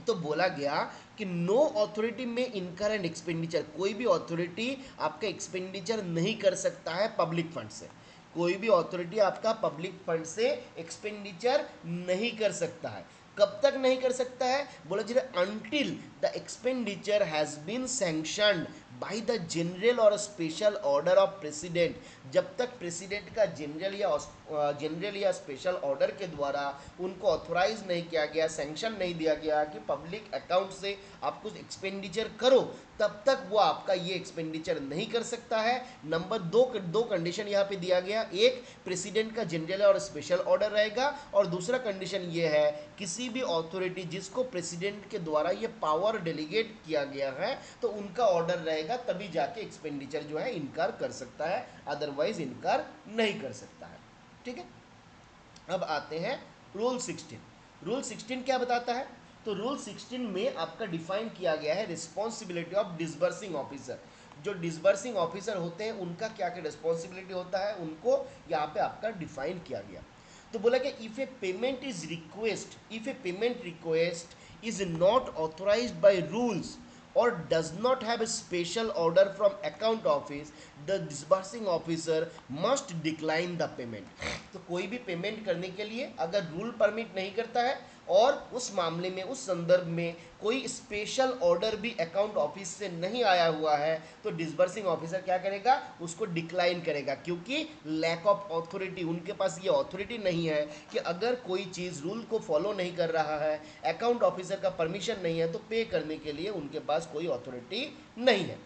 तो बोला गया कि नो अथॉरिटी में इनकर एंड एक्सपेंडिचर, कोई भी अथॉरिटी आपका एक्सपेंडिचर नहीं कर सकता है पब्लिक फंड से, कोई भी अथॉरिटी आपका पब्लिक फंड से एक्सपेंडिचर नहीं कर सकता है। कब तक नहीं कर सकता है, बोला जी until the expenditure has been sanctioned by the general और स्पेशल ऑर्डर ऑफ प्रेसिडेंट, जब तक प्रेसिडेंट का जनरल या जनरल या स्पेशल ऑर्डर के द्वारा उनको ऑथोराइज नहीं किया गया, सैंक्शन नहीं दिया गया कि पब्लिक अकाउंट से आप कुछ एक्सपेंडिचर करो, तब तक वो आपका ये एक्सपेंडिचर नहीं कर सकता है। नंबर दो कंडीशन यहाँ पे दिया गया, एक प्रेसिडेंट का जनरल और स्पेशल ऑर्डर रहेगा, और दूसरा कंडीशन ये है किसी भी अथॉरिटी जिसको प्रेसिडेंट के द्वारा ये पावर डेलीगेट किया गया है तो उनका ऑर्डर रहेगा, तभी जाके एक्सपेंडिचर जो है इनकार कर सकता है, अदरवाइज इनकार नहीं कर सकता है। ठीक है, अब आते हैं रूल 16। रूल 16 क्या बताता है? तो रूल 16 में आपका डिफाइन किया गया है रिस्पॉन्सिबिलिटी ऑफ डिसबर्सिंग ऑफिसर। जो डिसबर्सिंग ऑफिसर होते हैं उनका क्या क्या रिस्पॉन्सिबिलिटी होता है, उनको यहाँ पे आपका डिफाइन किया गया। तो बोला कि if a payment request is not authorised by rules or does not have a special order from account office, the disbursing officer must decline the payment। तो कोई भी पेमेंट करने के लिए अगर रूल परमिट नहीं करता है और उस मामले में उस संदर्भ में कोई स्पेशल ऑर्डर भी अकाउंट ऑफिस से नहीं आया हुआ है तो डिसबर्सिंग ऑफिसर क्या करेगा, उसको डिक्लाइन करेगा, क्योंकि लैक ऑफ अथॉरिटी, उनके पास ये अथॉरिटी नहीं है कि अगर कोई चीज़ रूल को फॉलो नहीं कर रहा है, अकाउंट ऑफिसर का परमिशन नहीं है, तो पे करने के लिए उनके पास कोई अथॉरिटी नहीं है।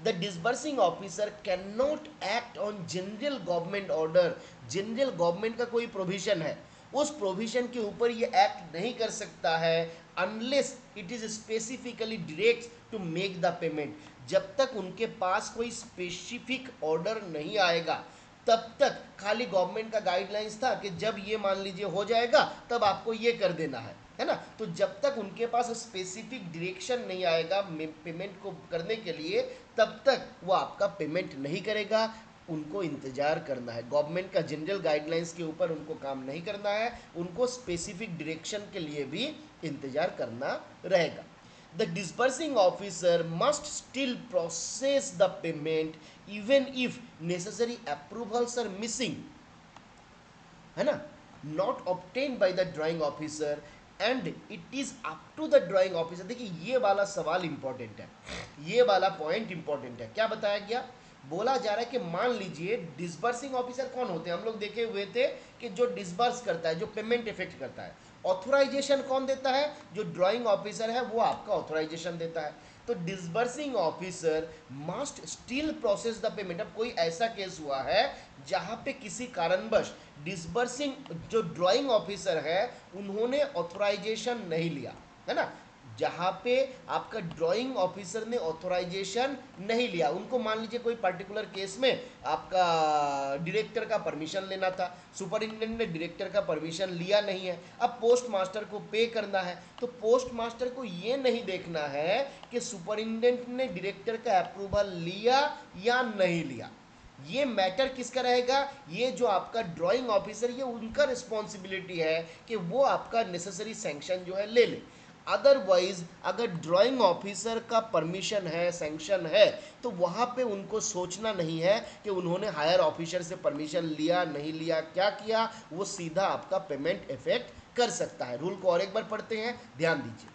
The disbursing officer can not act on general government order. General government का कोई प्रोविजन है, उस प्रोविजन के ऊपर ये एक्ट नहीं कर सकता है unless it is specifically direct to make the payment. जब तक उनके पास कोई स्पेसिफिक ऑर्डर नहीं आएगा तब तक खाली गवर्नमेंट का गाइडलाइंस था कि जब ये मान लीजिए हो जाएगा तब आपको ये कर देना है ना। तो जब तक उनके पास स्पेसिफिक डायरेक्शन नहीं आएगा पेमेंट को करने के लिए, तब तक वो आपका पेमेंट नहीं करेगा, उनको इंतजार करना है। गवर्नमेंट का जनरल गाइडलाइंस के ऊपर उनको काम नहीं करना है, उनको स्पेसिफिक डायरेक्शन के लिए भी इंतजार करना रहेगा। The disbursing officer must still process the payment even if necessary approvals are missing, है ना, not obtained by the drawing officer and it is up to the drawing officer। देखिए ये वाला सवाल इंपॉर्टेंट है, ये वाला पॉइंट इंपॉर्टेंट है। क्या बताया गया, बोला जा रहा है कि मान लीजिए डिसबर्सिंग ऑफिसर कौन होते हैं, हम लोग देखे हुए थे कि जो डिसबर्स करता है, जो पेमेंट इफेक्ट करता है। ऑथोराइजेशन कौन देता है, जो ड्राइंग ऑफिसर है वो आपका ऑथोराइजेशन देता है। तो disbursing officer must still process the payment. अब कोई ऐसा केस हुआ है जहां पे किसी कारणवश डिसबर्सिंग जो ड्राइंग ऑफिसर है उन्होंने ऑथोराइजेशन नहीं लिया, है ना, जहां पे आपका ड्राइंग ऑफिसर ने ऑथोराइजेशन नहीं लिया, उनको मान लीजिए कोई पर्टिकुलर केस में आपका डायरेक्टर का परमिशन लेना था, सुपरिटेंडेंट ने डायरेक्टर का परमिशन लिया नहीं है, अब पोस्ट मास्टर को पे करना है, तो पोस्ट मास्टर को ये नहीं देखना है कि सुपरिटेंडेंट ने डायरेक्टर का अप्रूवल लिया या नहीं लिया, ये मैटर किसका रहेगा, ये जो आपका ड्राइंग ऑफिसर, ये उनका रिस्पॉन्सिबिलिटी है कि वो आपका नेसेसरी सैंक्शन जो है ले ले। अदरवाइज अगर ड्राइंग ऑफिसर का परमिशन है, सैंक्शन है, तो वहाँ पे उनको सोचना नहीं है कि उन्होंने हायर ऑफिसर से परमिशन लिया नहीं लिया, क्या किया, वो सीधा आपका पेमेंट इफेक्ट कर सकता है। रूल को और एक बार पढ़ते हैं, ध्यान दीजिए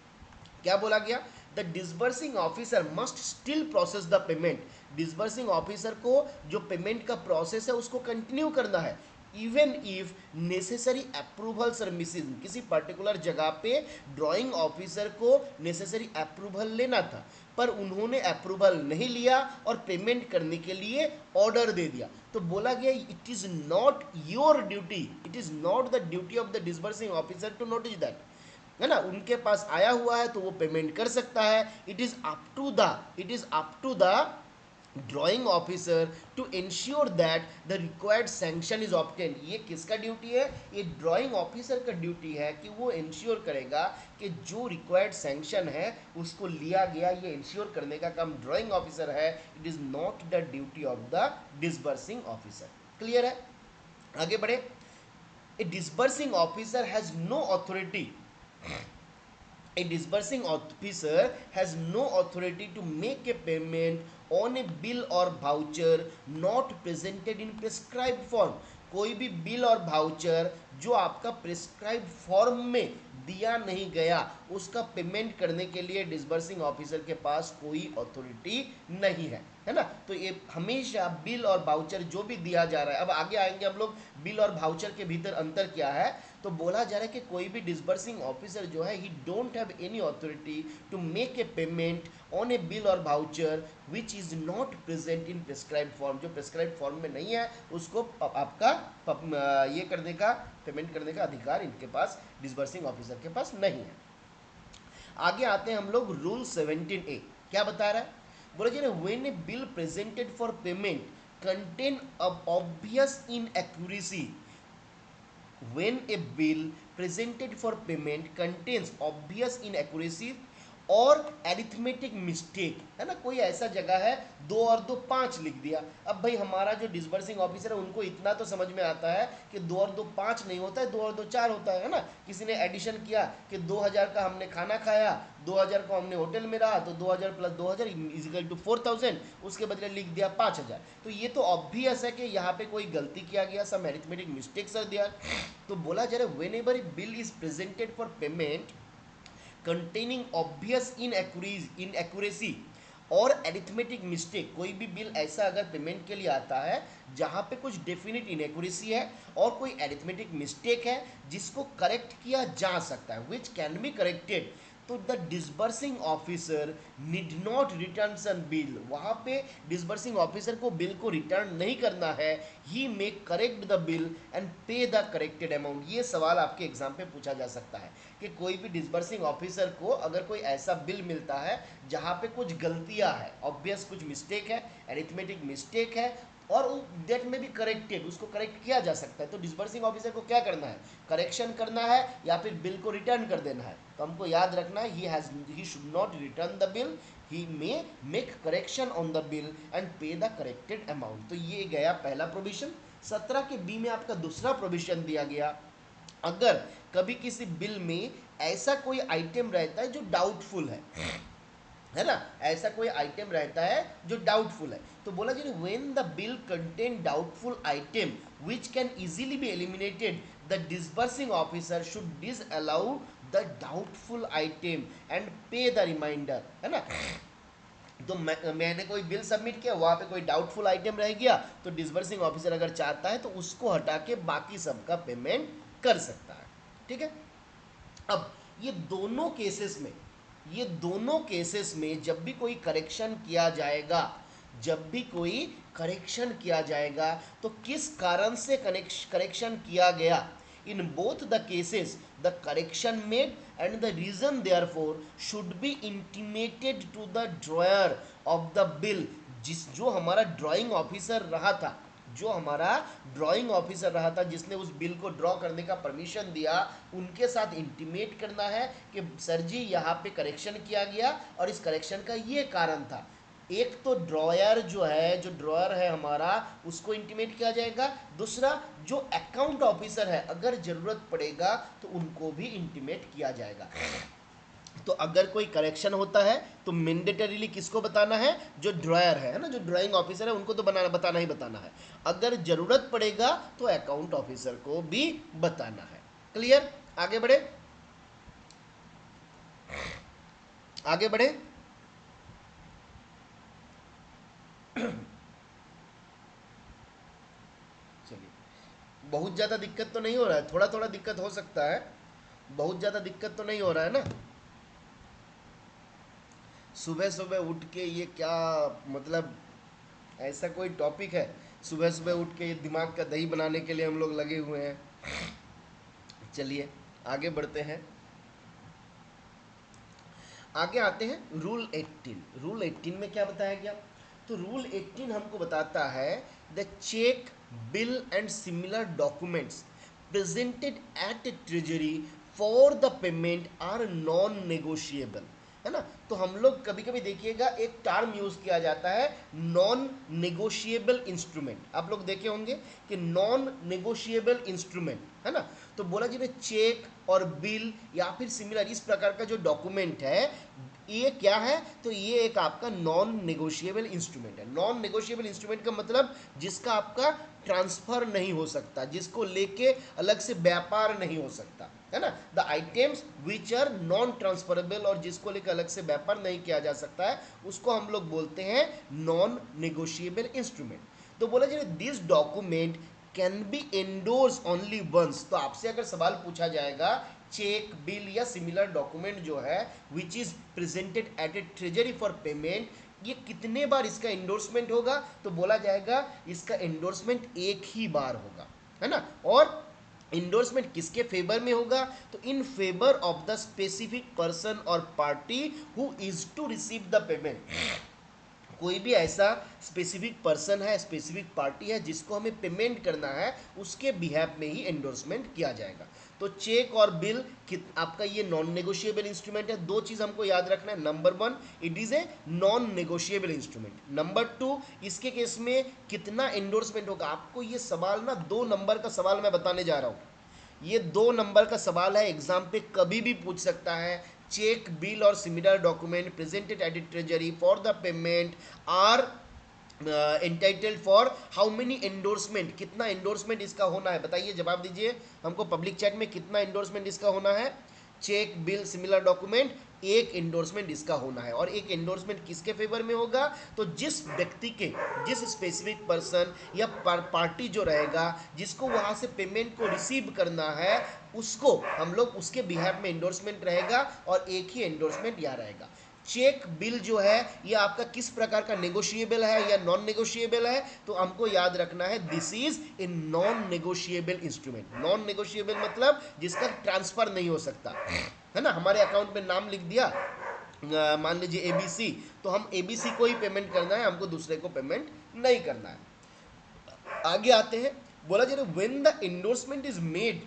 क्या बोला गया। The disbursing officer must still process the payment. Disbursing officer को जो पेमेंट का प्रोसेस है उसको कंटिन्यू करना है, even if necessary approvals are missing. किसी पर्टिकुलर जगह पे ड्राइंग ऑफिसर को नेसेसरी अप्रूवल लेना था पर उन्होंने अप्रूवल नहीं लिया और पेमेंट करने के लिए ऑर्डर दे दिया, तो बोला गया it is not your duty, it is not the duty of the disbursing officer to notice that, है ना, उनके पास आया हुआ है तो वो पेमेंट कर सकता है। It is up to the drawing officer to ensure that the required sanction is obtain. ये किसका ड्यूटी है, ये ड्राइंग ऑफिसर का ड्यूटी है कि वो इंश्योर करेगा कि जो रिक्वायर्ड सैंक्शन है उसको लिया गया, ये इंश्योर करने का काम ड्राइंग ऑफिसर है। It is not the duty of the disbursing officer. Clear है, आगे बढ़े। A disbursing officer has no authority, a disbursing officer has no authority to make a payment on a bill or voucher not presented in prescribed form। कोई भी बिल और वाउचर जो आपका प्रिस्क्राइब्ड फॉर्म में दिया नहीं गया उसका पेमेंट करने के लिए डिसबर्सिंग ऑफिसर के पास कोई अथॉरिटी नहीं है है ना। तो ये हमेशा बिल और वाउचर जो भी दिया जा रहा है, अब आगे आएंगे हम लोग बिल और वाउचर के भीतर अंतर क्या है। तो बोला जा रहा है कि कोई भी डिसबर्सिंग ऑफिसर जो है he don't have any authority to make a payment on a bill or voucher which is not present in prescribe form, जो प्रिस्क्राइब फॉर्म में नहीं है उसको आपका ये करने का, पेमेंट करने का अधिकार इनके पास, डिसबर्सिंग ऑफिसर के पास नहीं है। आगे आते हैं हम लोग रूल 17A, क्या बता रहा है। बोला जी when a bill presented for payment contain obvious inaccuracy, when a bill presented for payment contains obvious inaccuracy और अरिथमेटिक मिस्टेक, है ना, कोई ऐसा जगह है 2 और 2 5 लिख दिया। अब भाई हमारा जो डिसबर्सिंग ऑफिसर है उनको इतना तो समझ में आता है कि 2 और 2 5 नहीं होता है, 2 और 2 4 होता है ना। किसी ने एडिशन किया कि 2000 का हमने खाना खाया, 2000 को हमने होटल में रहा, तो 2000 प्लस 2000 इजिकल टू 4000, उसके बदले लिख दिया 5000। तो ये तो ऑब्वियस है कि यहाँ पे कोई गलती किया गया, सम एरिथमेटिक मिस्टेक्स आर देयर। तो बोला जा रहा है when ever bill is presented for payment containing obvious inaccuracy और एरिथमेटिक मिस्टेक, कोई भी बिल ऐसा अगर पेमेंट के लिए आता है जहां पे कुछ डेफिनेट इनएक्यूरेसी है और कोई एरिथमेटिक मिस्टेक है जिसको करेक्ट किया जा सकता है, विच कैन बी करेक्टेड, तो the disbursing officer need not return sun bill, वहां पे डिसबर्सिंग ऑफिसर को बिल को रिटर्न नहीं करना है, he may correct the bill and pay the corrected amount. ये सवाल आपके एग्जाम पे पूछा जा सकता है कि कोई भी डिसबर्सिंग ऑफिसर को अगर कोई ऐसा बिल मिलता है जहां पे कुछ गलतियां है, ऑब्वियस कुछ मिस्टेक है, एरिथमेटिक मिस्टेक है और डेट में भी करेक्टेड, उसको करेक्ट किया जा सकता है, तो डिसबर्सिंग ऑफिसर को क्या करना है, करेक्शन करना है या फिर बिल को रिटर्न कर देना है। तो हमको याद रखना है he should not return the bill, he may make correction on the bill and pay the corrected amount. तो ये गया पहला प्रोविजन। 17 के बी में आपका दूसरा प्रोविजन दिया गया, अगर कभी किसी बिल में ऐसा कोई आइटम रहता है जो डाउटफुल है ना, ऐसा कोई आइटम रहता है जो डाउटफुल है, तो बोला जी when the bill contain doubtful item which can easily be eliminated the disbursing officer should disallow the doubtful item and pay the reminder, है ना। तो मैंने कोई बिल सबमिट किया, वहां पे कोई डाउटफुल आइटम रह गया, तो डिसबर्सिंग ऑफिसर अगर चाहता है तो उसको हटा के बाकी सबका पेमेंट कर सकता है, ठीक है। अब ये दोनों केसेस में जब भी कोई करेक्शन किया जाएगा, जब भी कोई करेक्शन किया जाएगा तो किस कारण से करेक्शन किया गया, in both the cases the correction made and the reason therefor should be intimated to the drawer of the bill, जो हमारा ड्राइंग ऑफिसर रहा था, जो हमारा ड्राइंग ऑफिसर रहा था जिसने उस बिल को ड्रॉ करने का परमिशन दिया, उनके साथ इंटीमेट करना है कि सर जी यहाँ पे करेक्शन किया गया और इस करेक्शन का ये कारण था। एक तो ड्रॉयर जो है, जो ड्रॉयर है हमारा, उसको इंटीमेट किया जाएगा, दूसरा जो अकाउंट ऑफिसर है अगर जरूरत पड़ेगा तो उनको भी इंटीमेट किया जाएगा। तो अगर कोई करेक्शन होता है तो मैंडेटरीली किसको बताना है, जो ड्रॉयर है ना, जो ड्राइंग ऑफिसर है उनको तो बताना ही बताना है, अगर जरूरत पड़ेगा तो अकाउंट ऑफिसर को भी बताना है। क्लियर, आगे बढ़े, आगे बढ़े। चलिए, बहुत ज़्यादा दिक्कत तो नहीं हो रहा है, थोड़ा थोड़ा दिक्कत हो सकता है, बहुत ज़्यादा दिक्कत तो नहीं हो रहा है ना। सुबह सुबह उठ के ये क्या, मतलब ऐसा कोई टॉपिक है, सुबह सुबह उठ के ये दिमाग का दही बनाने के लिए हम लोग लगे हुए हैं। चलिए आगे बढ़ते हैं, आगे आते हैं रूल 18। रूल 18 में क्या बताया गया, तो रूल 18 हमको बताता है the cheque, bill and similar documents presented at treasury for the payment are non negotiable, है ना। तो हम लोग कभी कभी देखिएगा एक टर्म यूज किया जाता है नॉन नेगोशिएबल इंस्ट्रूमेंट, आप लोग देखे होंगे कि नॉन नेगोशिएबल इंस्ट्रूमेंट, है ना। तो बोला जी चेक और बिल या फिर सिमिलर इस प्रकार का जो डॉक्यूमेंट है ये क्या है, तो ये एक आपका नॉन नेगोशिएबल इंस्ट्रूमेंट है। नॉन नेगोशिएबल इंस्ट्रूमेंट का मतलब जिसका आपका ट्रांसफर नहीं हो सकता, जिसको लेके अलग से व्यापार नहीं हो सकता, है ना। The items which are non transferable, और जिसको लेकर अलग से व्यापार नहीं किया जा सकता है उसको हम लोग बोलते हैं नॉन नेगोशिएबल इंस्ट्रूमेंट। तो बोला जाए this document can be endorse only once. तो आपसे अगर सवाल पूछा जाएगा चेक, बिल या सिमिलर डॉक्यूमेंट जो है which is presented at a treasury for payment, ये कितने बार इसका एंडोर्समेंट होगा, तो बोला जाएगा इसका एंडोर्समेंट एक ही बार होगा, है ना। और इंडोर्समेंट किसके फेवर में होगा, तो in favour of the specific person or party who is to receive the payment. कोई भी ऐसा स्पेसिफिक पर्सन है, स्पेसिफिक पार्टी है जिसको हमें पेमेंट करना है, उसके बिहाफ में ही एंडोर्समेंट किया जाएगा। तो चेक और बिल आपका ये नॉन नेगोशिएबल इंस्ट्रूमेंट है। दो चीज हमको याद रखना है, number one it is a non negotiable instrument, number two इसके केस में कितना एंडोर्समेंट होगा। आपको ये सवाल ना 2 नंबर का सवाल मैं बताने जा रहा हूँ, ये 2 नंबर का सवाल है, एग्जाम पे कभी भी पूछ सकता है। चेक, बिल और similar document presented at treasury for the payment are entitled for how many endorsement, कितना एंडोर्समेंट इसका होना है, बताइए, जवाब दीजिए हमको पब्लिक चैट में, कितना एंडोर्समेंट इसका होना है। चेक, बिल, सिमिलर डॉक्यूमेंट, एक एंडोर्समेंट इसका होना है। और एक एंडोर्समेंट किसके फेवर में होगा, तो जिस व्यक्ति के, जिस स्पेसिफिक पर्सन या पार्टी जो रहेगा जिसको वहां से पेमेंट को रिसीव करना है, उसको हम लोग उसके बिहाफ में एंडोर्समेंट रहेगा और एक ही एंडोर्समेंट यहाँ रहेगा। चेक, बिल जो है ये आपका किस प्रकार का नेगोशिएबल है या नॉन नेगोशिएबल है, तो हमको याद रखना है this is a non negotiable instrument. Non negotiable मतलब जिसका ट्रांसफर नहीं हो सकता, है ना। हमारे अकाउंट में नाम लिख दिया, मान लीजिए एबीसी, तो हम एबीसी को ही पेमेंट करना है, हमको दूसरे को पेमेंट नहीं करना है। आगे आते हैं, बोला जा रहा है when the endorsement is made,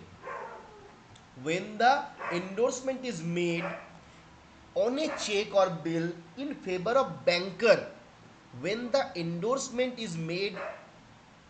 when the endorsement is made on a check or bill in favor of banker, when the endorsement is made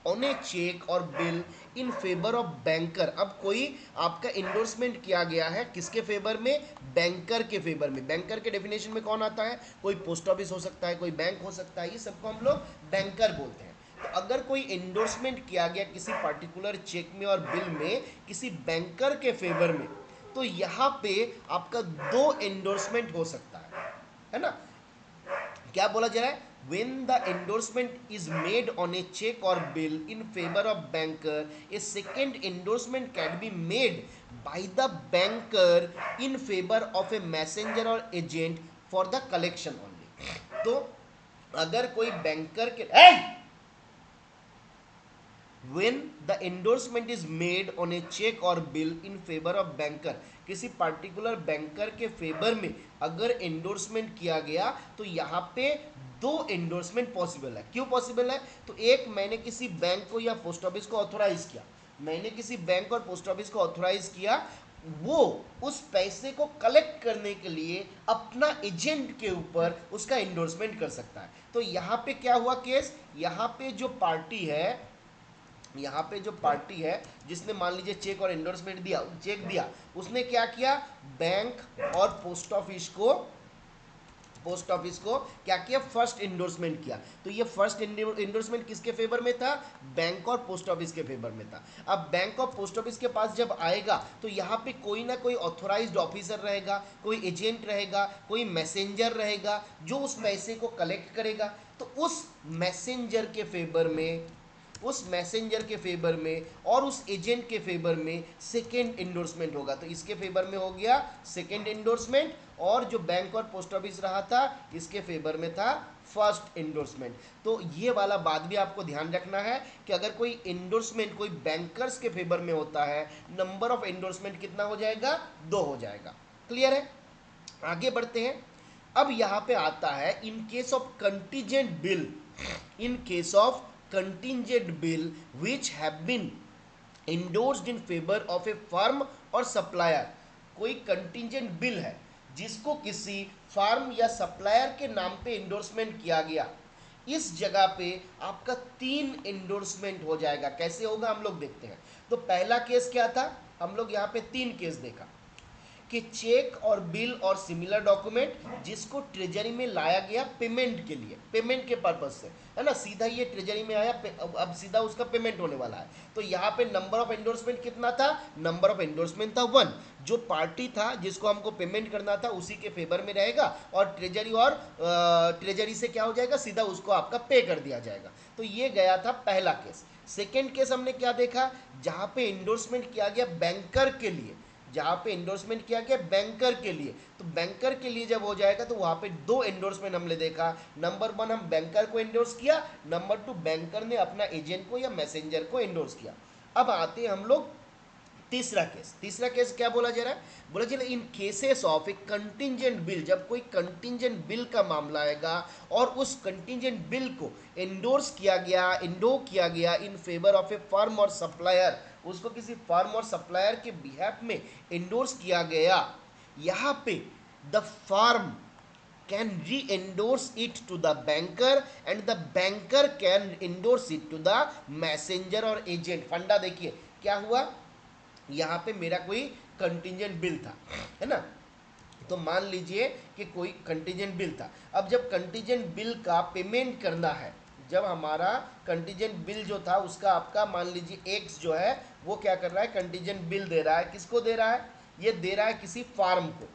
on a cheque or bill in favour of banker. अब कोई आपका इंडोर्समेंट किया गया है किसके फेवर में, बैंकर के फेवर में। बैंकर के डेफिनेशन में कौन आता है, कोई पोस्ट ऑफिस हो सकता है, कोई बैंक हो सकता है, ये सबको हम लोग बैंकर बोलते हैं। तो अगर कोई इंडोर्समेंट किया गया किसी पर्टिकुलर चेक में और बिल में किसी बैंकर के फेवर में, तो यहाँ पे आपका 2 एंडोर्समेंट हो सकता है ना। क्या बोला जा रहा है, when the endorsement is made on a check or bill in favor of banker, a second endorsement can be made by the banker in favor of a messenger or agent for the collection only। तो अगर कोई बैंकर के when the endorsement is made on a check or bill in favor of banker, किसी पर्टिकुलर बैंकर के फेवर में अगर एंडोर्समेंट किया गया तो यहाँ पे 2 एंडोर्समेंट पॉसिबल है। क्यों पॉसिबल है, तो एक, मैंने किसी बैंक को या पोस्ट ऑफिस को ऑथोराइज किया, मैंने किसी बैंक और पोस्ट ऑफिस को ऑथोराइज किया, वो उस पैसे को कलेक्ट करने के लिए अपना एजेंट के ऊपर उसका एंडोर्समेंट कर सकता है। तो यहाँ पे क्या हुआ केस, यहाँ पे जो पार्टी है, यहाँ पे जो पार्टी है जिसने मान लीजिए चेक और एंडोर्समेंट दिया, चेक दिया, उसने क्या किया, बैंक और पोस्ट ऑफिस को क्या किया, फर्स्ट एंडोर्समेंट किया। तो ये फर्स्ट एंडोर्समेंट किसके फेवर में था, बैंक और पोस्ट ऑफिस के फेवर में था। अब बैंक और पोस्ट ऑफिस के पास जब आएगा तो यहाँ पे कोई ना कोई ऑथोराइज्ड ऑफिसर रहेगा, कोई एजेंट रहेगा, कोई मैसेंजर रहेगा जो उस पैसे को कलेक्ट करेगा। तो उस मैसेंजर के फेवर में, उस मैसेंजर के फेवर में और उस एजेंट के फेवर में सेकेंड एंडोर्समेंट होगा। तो इसके फेवर में हो गया सेकेंड एंडोर्समेंट, और जो बैंक और पोस्ट ऑफिस रहा था इसके फेवर में था फर्स्ट एंडोर्समेंट। तो ये वाला बात भी आपको ध्यान रखना है कि अगर कोई एंडोर्समेंट कोई बैंकर्स के फेवर में होता है, नंबर ऑफ एंडोर्समेंट कितना हो जाएगा, 2 हो जाएगा। क्लियर है, आगे बढ़ते हैं। अब यहां पे आता है इन case of contingent bill, in case of contingent bill which have been endorsed in favor of a firm और सप्लायर। कोई कंटीजेंट बिल है जिसको किसी फर्म या सप्लायर के नाम पे इंडोर्समेंट किया गया, इस जगह पे आपका 3 इंडोर्समेंट हो जाएगा। कैसे होगा हम लोग देखते हैं। तो पहला केस क्या था, हम लोग यहाँ पे 3 केस देखा। कि चेक और बिल और सिमिलर डॉक्यूमेंट जिसको ट्रेजरी में लाया गया पेमेंट के लिए, पेमेंट के पर्पज से, है ना, सीधा ये ट्रेजरी में आया, अब सीधा उसका पेमेंट होने वाला है। तो यहाँ पे नंबर ऑफ एंडोर्समेंट कितना था, नंबर ऑफ एंडोर्समेंट था 1। जो पार्टी था जिसको हमको पेमेंट करना था उसी के फेवर में रहेगा, और ट्रेजरी से क्या हो जाएगा, सीधा उसको आपका पे कर दिया जाएगा। तो ये गया था पहला केस। सेकेंड केस हमने क्या देखा, जहां पे इंडोर्समेंट किया गया बैंकर के लिए, जहां पे इंडोर्समेंट किया गया बैंकर के लिए, तो बैंकर के लिए जब हो जाएगा तो वहां पे दो इंडोर्समेंट हमने देखा। नंबर 1 हम बैंकर को इंडोर्स किया, नंबर 2 बैंकर ने अपना एजेंट को या मैसेंजर को इंडोर्स किया। अब आते हैं हम लोग तीसरा केस। तीसरा केस क्या बोला जा रहा है, बोला जा रहा है in cases of a contingent bill, जब कोई कंटिजेंट बिल का मामला आएगा और उस कंटिजेंट बिल को इंडोर्स किया गया इन फेवर ऑफ ए फर्म और सप्लायर, उसको किसी फर्म और सप्लायर के बिहाफ में इंडोर्स किया गया, यहाँ पे the firm can re-endorse it to the banker and the banker can endorse it to the messenger और agent। फंडा देखिए क्या हुआ, यहाँ पे मेरा कोई कंटिजेंट बिल था, है ना, तो मान लीजिए कि कोई कंटिजेंट बिल था। अब जब कंटिजेंट बिल का पेमेंट करना है, जब हमारा कंटिजेंट बिल जो था उसका आपका मान लीजिए एक्स जो है वो क्या कर रहा है, कंटिजेंट बिल दे रहा है, किसको दे रहा है, ये दे रहा है किसी फार्म को,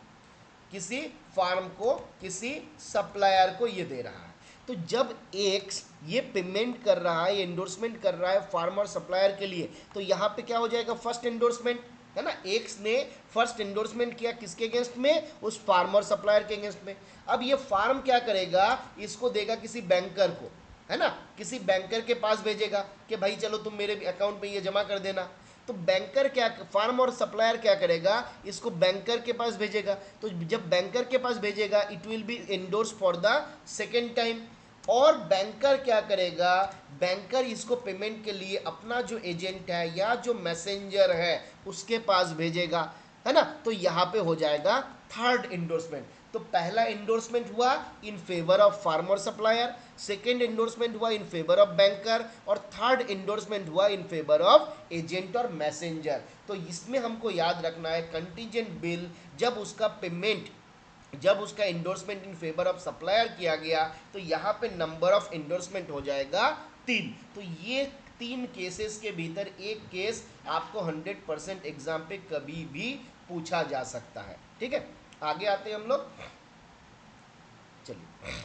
किसी सप्लायर को ये दे रहा है। तो जब एक्स ये पेमेंट कर रहा है, एंडोर्समेंट कर रहा है फार्म और सप्लायर के लिए, तो यहाँ पे क्या हो जाएगा, फर्स्ट एंडोर्समेंट, है ना, एक्स ने फर्स्ट एंडोर्समेंट किया किसके अगेंस्ट में, उस फार्म और सप्लायर के अगेंस्ट में। अब ये फार्म क्या करेगा, इसको देगा किसी बैंकर को, है ना, किसी बैंकर के पास भेजेगा कि भाई चलो तुम मेरे अकाउंट में ये जमा कर देना। तो बैंकर क्या, फार्म और सप्लायर क्या करेगा, इसको बैंकर के पास भेजेगा। तो जब बैंकर के पास भेजेगा it will be endorse for the second time. और बैंकर क्या करेगा, बैंकर इसको पेमेंट के लिए अपना जो एजेंट है या जो मैसेंजर है उसके पास भेजेगा, है ना। तो यहाँ पे हो जाएगा थर्ड एंडोर्समेंट। तो पहला एंडोर्समेंट हुआ इन favour of farmer supplier, second endorsement हुआ इन फेवर ऑफ बैंकर, और थर्ड एंडोर्समेंट हुआ इन फेवर ऑफ एजेंट और मैसेंजर। तो इसमें हमको याद रखना है कंटीजेंट बिल जब उसका पेमेंट, जब उसका endorsement in favour of supplier किया गया तो यहाँ पे नंबर ऑफ एंडोर्समेंट हो जाएगा 3। तो ये 3 केसेस के भीतर एक केस आपको 100% एग्जाम पे कभी भी पूछा जा सकता है। ठीक है, आगे आते हैं हम लोग, चलिए।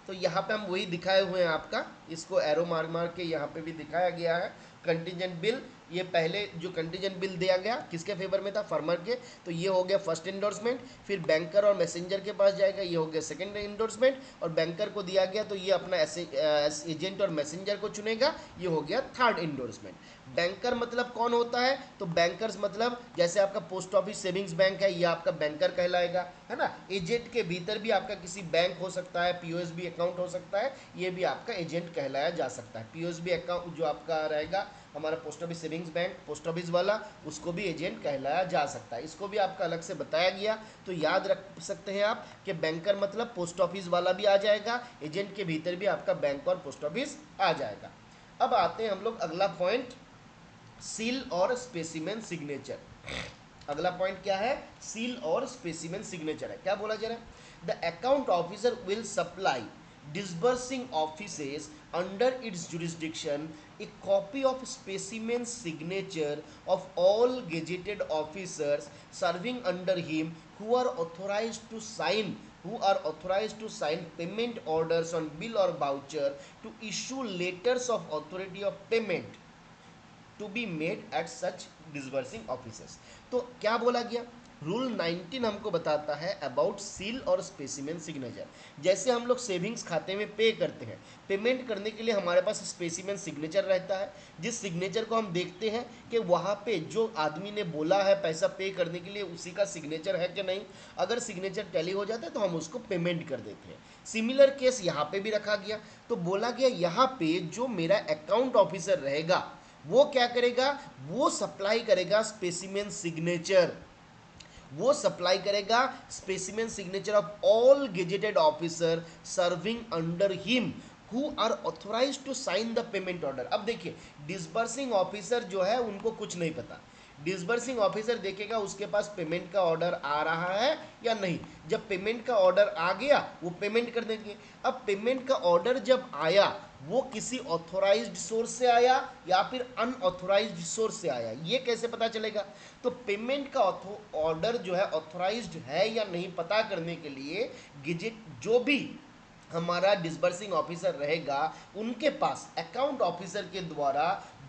तो यहाँ पे हम वही दिखाए हुए हैं आपका, इसको एरो मार मार के यहाँ पे भी दिखाया गया है। कंटीजेंट बिल, ये पहले जो कंटीजेंट बिल दिया गया किसके फेवर में था, फार्मर के, तो ये हो गया फर्स्ट एंडोर्समेंट। फिर बैंकर और मैसेंजर के पास जाएगा, ये हो गया सेकंड एंडोर्समेंट। और बैंकर को दिया गया तो ये अपना एजेंट और मैसेंजर को चुनेगा, ये हो गया थर्ड एंडोर्समेंट। बैंकर मतलब कौन होता है, तो बैंकर्स मतलब जैसे आपका पोस्ट ऑफिस सेविंग्स बैंक है, ये आपका बैंकर कहलाएगा, है ना। एजेंट के भीतर भी आपका किसी बैंक हो सकता है, पीओएसबी अकाउंट हो सकता है, ये भी आपका एजेंट कहलाया जा सकता है। पीओएसबी अकाउंट जो आपका रहेगा हमारा post office savings bank, post office वाला, उसको भी एजेंट कहलाया जा सकता है। इसको भी आपका अलग से बताया गया, तो याद रख सकते हैं आप कि बैंकर मतलब पोस्ट ऑफिस वाला भी आ जाएगा, एजेंट के भीतर भी आपका बैंक और पोस्ट ऑफिस आ जाएगा। अब आते हैं हम लोग अगला पॉइंट, सील और स्पेसिमेन सिग्नेचर। अगला पॉइंट क्या है, सील और स्पेसिमेन सिग्नेचर है। क्या बोला जा रहा है, the account officer will supply disbursing offices under its jurisdiction a copy of specimen signature of all gazetted officers serving under him who are authorized to sign payment orders on bill or voucher, to issue letters of authority of payment to be made at such disbursing officers. तो क्या बोला गया, रूल 19 हमको बताता है अबाउट सील और स्पेसिमेन सिग्नेचर। जैसे हम लोग सेविंग्स खाते में पे करते हैं, पेमेंट करने के लिए हमारे पास स्पेसिमेन सिग्नेचर रहता है, जिस सिग्नेचर को हम देखते हैं कि वहाँ पे जो आदमी ने बोला है पैसा पे करने के लिए उसी का सिग्नेचर है कि नहीं। अगर सिग्नेचर टैली हो जाता है तो हम उसको पेमेंट कर देते हैं। सिमिलर केस यहाँ पे भी रखा गया, तो बोला गया यहाँ पे जो मेरा अकाउंट ऑफिसर रहेगा वो क्या करेगा, वो सप्लाई करेगा स्पेसिमेन सिग्नेचर, वो सप्लाई करेगा specimen signature of all gazetted officer serving under him who are authorised to sign the payment order. अब देखिए डिसबर्सिंग ऑफिसर जो है उनको कुछ नहीं पता, डिसबर्सिंग ऑफिसर देखेगा उसके पास पेमेंट का ऑर्डर आ रहा है या नहीं। जब पेमेंट का ऑर्डर आ गया वो पेमेंट कर देंगे। अब पेमेंट का ऑर्डर जब आया वो किसी ऑथोराइज्ड सोर्स से आया या फिर अनऑथोराइज्ड सोर्स से आया, ये कैसे पता चलेगा? तो पेमेंट का ऑर्डर जो है ऑथोराइज्ड है या नहीं पता करने के लिए गेजेट जो भी हमारा डिसबर्सिंग ऑफिसर रहेगा उनके पास अकाउंट ऑफिसर के द्वारा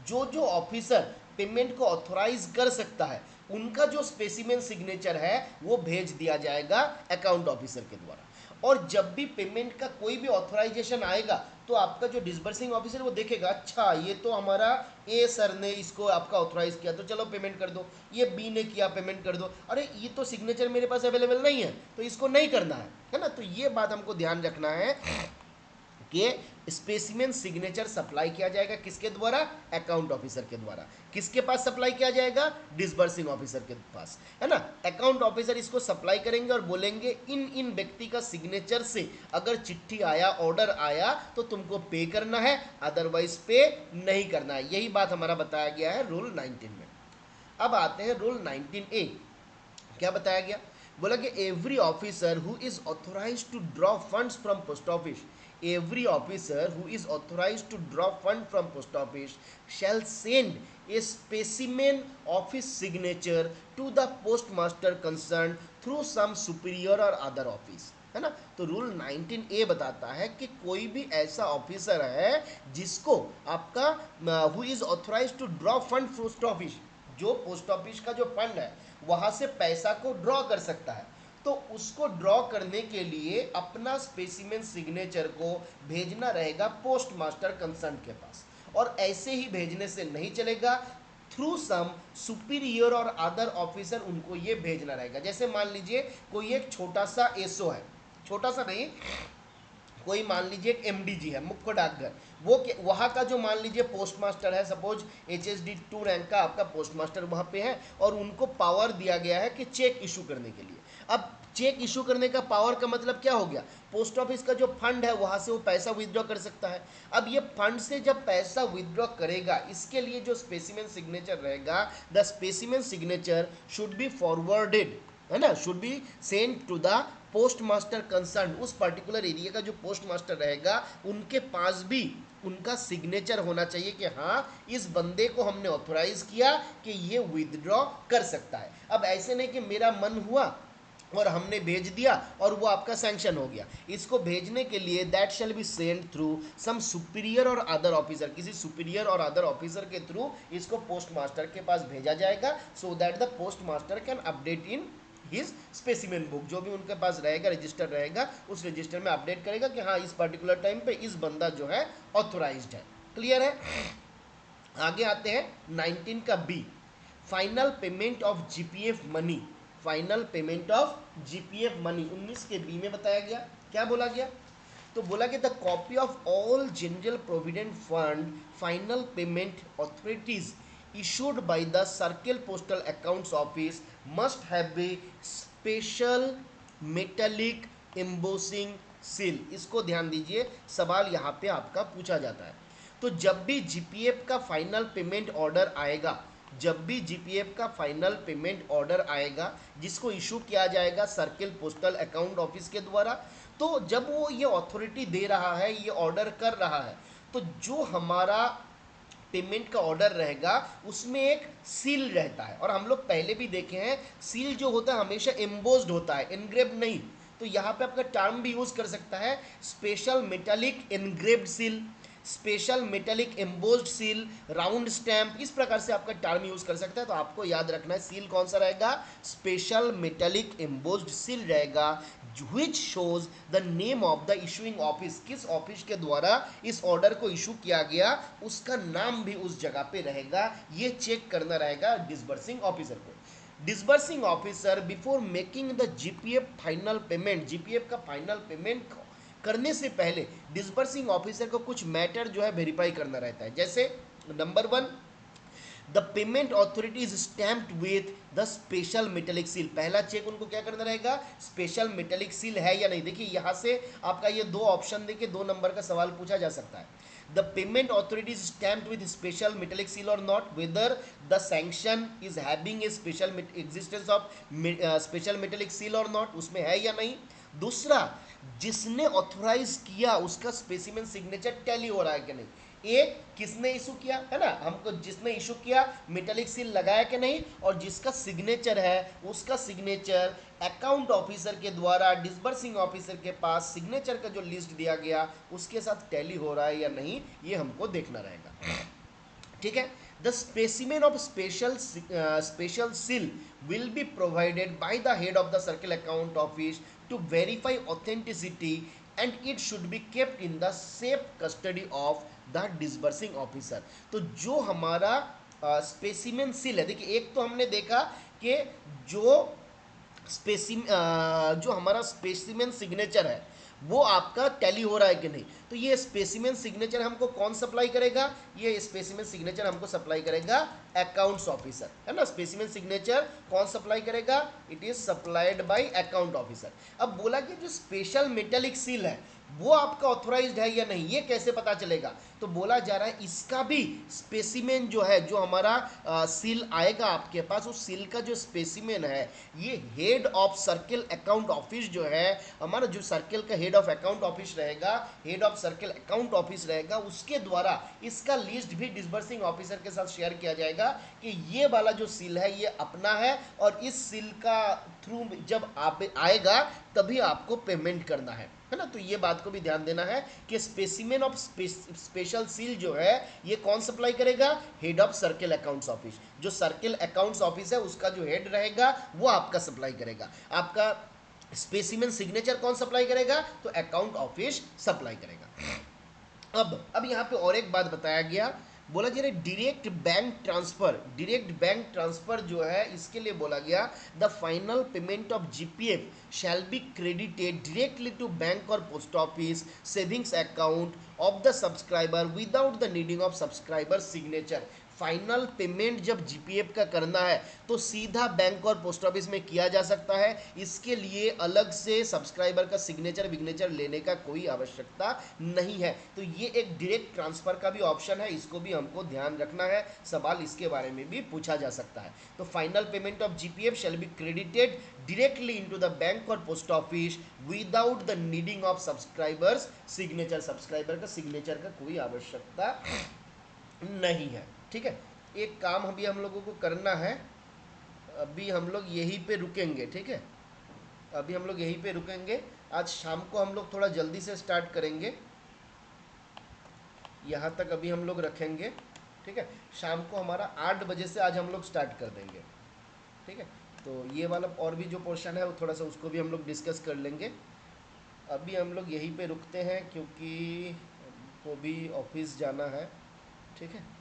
जो जो ऑफिसर पेमेंट को ऑथोराइज कर सकता है उनका जो स्पेसिमेन सिग्नेचर है वो भेज दिया जाएगा अकाउंट ऑफिसर के द्वारा। और जब भी पेमेंट का कोई भी ऑथराइजेशन आएगा तो आपका जो डिसबर्सिंग ऑफिसर वो देखेगा, अच्छा ये तो हमारा ए सर ने इसको आपका ऑथराइज किया तो चलो पेमेंट कर दो, ये बी ने किया पेमेंट कर दो, अरे ये तो सिग्नेचर मेरे पास अवेलेबल नहीं है तो इसको नहीं करना है ना। तो ये बात हमको ध्यान रखना है कि स्पेसिमेन सिग्नेचर सप्लाई किया जाएगा किसके द्वारा? अकाउंट ऑफिसर के द्वारा। किसके पास सप्लाई किया जाएगा? डिसबर्सिंग ऑफिसर के पास, है ना। अकाउंट ऑफिसर इसको सप्लाई करेंगे और बोलेंगे इन इन व्यक्ति का सिग्नेचर से अगर चिट्ठी आया ऑर्डर आया तो तुमको पे करना है, अदरवाइज पे नहीं करना है। यही बात हमारा बताया गया है रूल 19 में। अब आते हैं रूल 19A। क्या बताया गया? बोला कि every officer who is authorise to draw funds from post office, every officer who is authorized to draw fund from post office shall send a specimen of his signature to the postmaster concerned through some superior or other office, है ना। तो रूल 19A बताता है कि कोई भी ऐसा ऑफिसर है जिसको आपका who is authorise to draw fund post office, जो पोस्ट ऑफिस का जो फंड है वहां से पैसा को ड्रॉ कर सकता है, तो उसको ड्रॉ करने के लिए अपना स्पेसिमेन सिग्नेचर को भेजना रहेगा पोस्ट मास्टर कंसर्न के पास। और ऐसे ही भेजने से नहीं चलेगा, थ्रू सम सुपीरियर और अदर ऑफिसर उनको ये भेजना रहेगा। जैसे मान लीजिए कोई एक छोटा सा एसओ है, छोटा सा नहीं, कोई मान लीजिए एक एमडीजी है, मुख्य डाकघर, वो वहाँ का जो मान लीजिए पोस्ट मास्टर है, सपोज एचएसडी 2 रैंक का आपका पोस्ट मास्टर वहाँ पे है और उनको पावर दिया गया है कि चेक इशू करने के लिए। अब चेक इशू करने का पावर का मतलब क्या हो गया? पोस्ट ऑफिस का जो फंड है वहाँ से वो पैसा विदड्रॉ कर सकता है। अब ये फंड से जब पैसा विदड्रॉ करेगा इसके लिए जो स्पेसिमेन सिग्नेचर रहेगा, the specimen signature should be forwarded, है ना, should be send to the post master concern. उस पर्टिकुलर एरिया का जो पोस्ट मास्टर रहेगा उनके पास भी उनका सिग्नेचर होना चाहिए कि हाँ इस बंदे को हमने ऑथोराइज किया कि ये विदड्रॉ कर सकता है। अब ऐसे नहीं कि मेरा मन हुआ और हमने भेज दिया और वो आपका सैंक्शन हो गया। इसको भेजने के लिए that shall be send through some superior और अदर ऑफिसर, किसी सुपीरियर और अदर ऑफिसर के थ्रू इसको पोस्ट मास्टर के पास भेजा जाएगा, so that the post master can update in his specimen book. जो भी उनके पास रहेगा, रजिस्टर रहेगा, उस रजिस्टर में अपडेट करेगा कि हाँ इस पर्टिकुलर टाइम पे इस बंदा जो है ऑथोराइज्ड है। क्लियर है? आगे आते हैं 19 का B, final payment of GPF money. Final payment of GPF money 19 के बी में बताया गया। क्या बोला गया? तो बोला कि the copy of all general provident fund final payment authorities issued by the circle postal accounts office must have a special metallic embossing seal। इसको ध्यान दीजिए, सवाल यहाँ पे आपका पूछा जाता है। तो जब भी जीपीएफ का फाइनल पेमेंट ऑर्डर आएगा, जब भी जीपीएफ का फाइनल पेमेंट ऑर्डर आएगा जिसको इशू किया जाएगा सर्किल पोस्टल अकाउंट ऑफिस के द्वारा, तो जब वो ये अथॉरिटी दे रहा है, ये ऑर्डर कर रहा है, तो जो हमारा पेमेंट का ऑर्डर रहेगा उसमें एक सील रहता है। और हम लोग पहले भी देखे हैं सील जो होता है हमेशा एम्बोस्ड होता है, एनग्रेव्ड नहीं। तो यहाँ पे आपका टर्म भी यूज कर सकता है, special metallic engraved seal, special metallic embossed seal, round stamp, इस प्रकार से आपका टर्म यूज कर सकता है। तो आपको याद रखना है सील कौन सा रहेगा? स्पेशल मेटालिक एम्बोस्ड सील रहेगा, which shows the name of the issuing office। किस ऑफिस के द्वारा इस ऑर्डर को इशू किया गया उसका नाम भी उस जगह पे रहेगा, ये चेक करना रहेगा डिसबर्सिंग ऑफिसर को। Disbursing officer before making the GPF final payment, GPF का फाइनल पेमेंट करने से पहले डिसबर्सिंग ऑफिसर को कुछ मैटर जो है वेरीफाई करना रहता है। जैसे number 1, the payment authority is stamped with the special metallic seal. पहला चेक उनको क्या करना रहेगा? स्पेशल मेटेलिक सील है या नहीं। देखिए यहाँ से आपका ये दो ऑप्शन देखिए, 2 नंबर का सवाल पूछा जा सकता है। The payment authority is stamped with special metallic seal or not, whether the sanction is having a special existence of special metallic seal or not, उसमें है या नहीं. दूसरा, जिसने ऑथोराइज किया उसका स्पेसिमेन सिग्नेचर टैली हो रहा है कि नहीं. एक, किसने इशू किया है ना, हमको जिसने इशू किया मेटेलिक सील लगाया कि नहीं, और जिसका सिग्नेचर है उसका सिग्नेचर अकाउंट ऑफिसर के द्वारा डिसबर्सिंग ऑफिसर के पास सिग्नेचर का जो लिस्ट दिया गया उसके साथ टैली हो रहा है या नहीं, ये हमको देखना रहेगा. ठीक है. The specimen of special seal will be provided by the head of the circle account office to verify authenticity, and it should be kept in the safe custody of the disbursing officer. तो जो हमारा स्पेसिमेन सील है, देखिए एक तो हमने देखा कि जो जो हमारा स्पेसिमेन सिग्नेचर है वो आपका टैली हो रहा है कि नहीं. तो ये स्पेसिमेन सिग्नेचर हमको कौन सप्लाई करेगा, ये स्पेसिमेन सिग्नेचर हमको सप्लाई करेगा अकाउंट्स ऑफिसर, है ना. स्पेसिमेन सिग्नेचर कौन सप्लाई करेगा, it is supplied by account officer. अब बोला कि जो स्पेशल मेटेलिक सील है वो आपका ऑथोराइज्ड है या नहीं, ये कैसे पता चलेगा. तो बोला जा रहा है इसका भी स्पेसिमेन जो है, जो हमारा सील आएगा आपके पास, उस सील का जो स्पेसिमेन है ये head of circle account office जो है, हमारा जो सर्किल का हेड ऑफ अकाउंट ऑफिस रहेगा, head of circle account office रहेगा, उसके द्वारा इसका लिस्ट भी डिसबर्सिंग ऑफिसर के साथ शेयर किया जाएगा कि ये वाला जो सील है ये अपना है, और इस सील का थ्रू जब आप आएगा तभी आपको पेमेंट करना है ना. तो ये बात को भी ध्यान देना है कि स्पेसिमेन ऑफ स्पेशल सील जो है ये कौन सप्लाई करेगा, head of circle accounts office. जो सर्किल अकाउंट्स ऑफिस है उसका जो हेड रहेगा वो आपका सप्लाई करेगा. आपका स्पेसिमेन सिग्नेचर कौन सप्लाई करेगा, तो अकाउंट ऑफिस सप्लाई करेगा. अब यहाँ पे और एक बात बताया गया, बोला जा रहा है डायरेक्ट बैंक ट्रांसफर जो है इसके लिए बोला गया the final payment of GPF shall be credited directly to bank or post office savings account of the subscriber without the needing of subscriber signature. Final payment जब जीपीएफ का करना है तो सीधा बैंक और पोस्ट ऑफिस में किया जा सकता है, इसके लिए अलग से सब्सक्राइबर का सिग्नेचर विग्नेचर लेने का कोई आवश्यकता नहीं है. तो ये एक डायरेक्ट ट्रांसफर का भी ऑप्शन है, इसको भी हमको ध्यान रखना है, सवाल इसके बारे में भी पूछा जा सकता है. तो final payment of GPF shall be credited directly into the bank or post office without the needing of subscriber's signature. Subscriber का सिग्नेचर का कोई आवश्यकता नहीं है. ठीक है. एक काम अभी हम लोगों को करना है, अभी हम लोग यहीं पे रुकेंगे. ठीक है, अभी हम लोग यहीं पे रुकेंगे. आज शाम को हम लोग थोड़ा जल्दी से स्टार्ट करेंगे, यहाँ तक अभी हम लोग रखेंगे. ठीक है, शाम को हमारा 8 बजे से आज हम लोग स्टार्ट कर देंगे. ठीक है, तो ये वाला और भी जो पोर्शन है वो थोड़ा सा उसको भी हम लोग डिस्कस कर लेंगे. अभी हम लोग यहीं पे रुकते हैं क्योंकि को भी ऑफिस जाना है. ठीक है.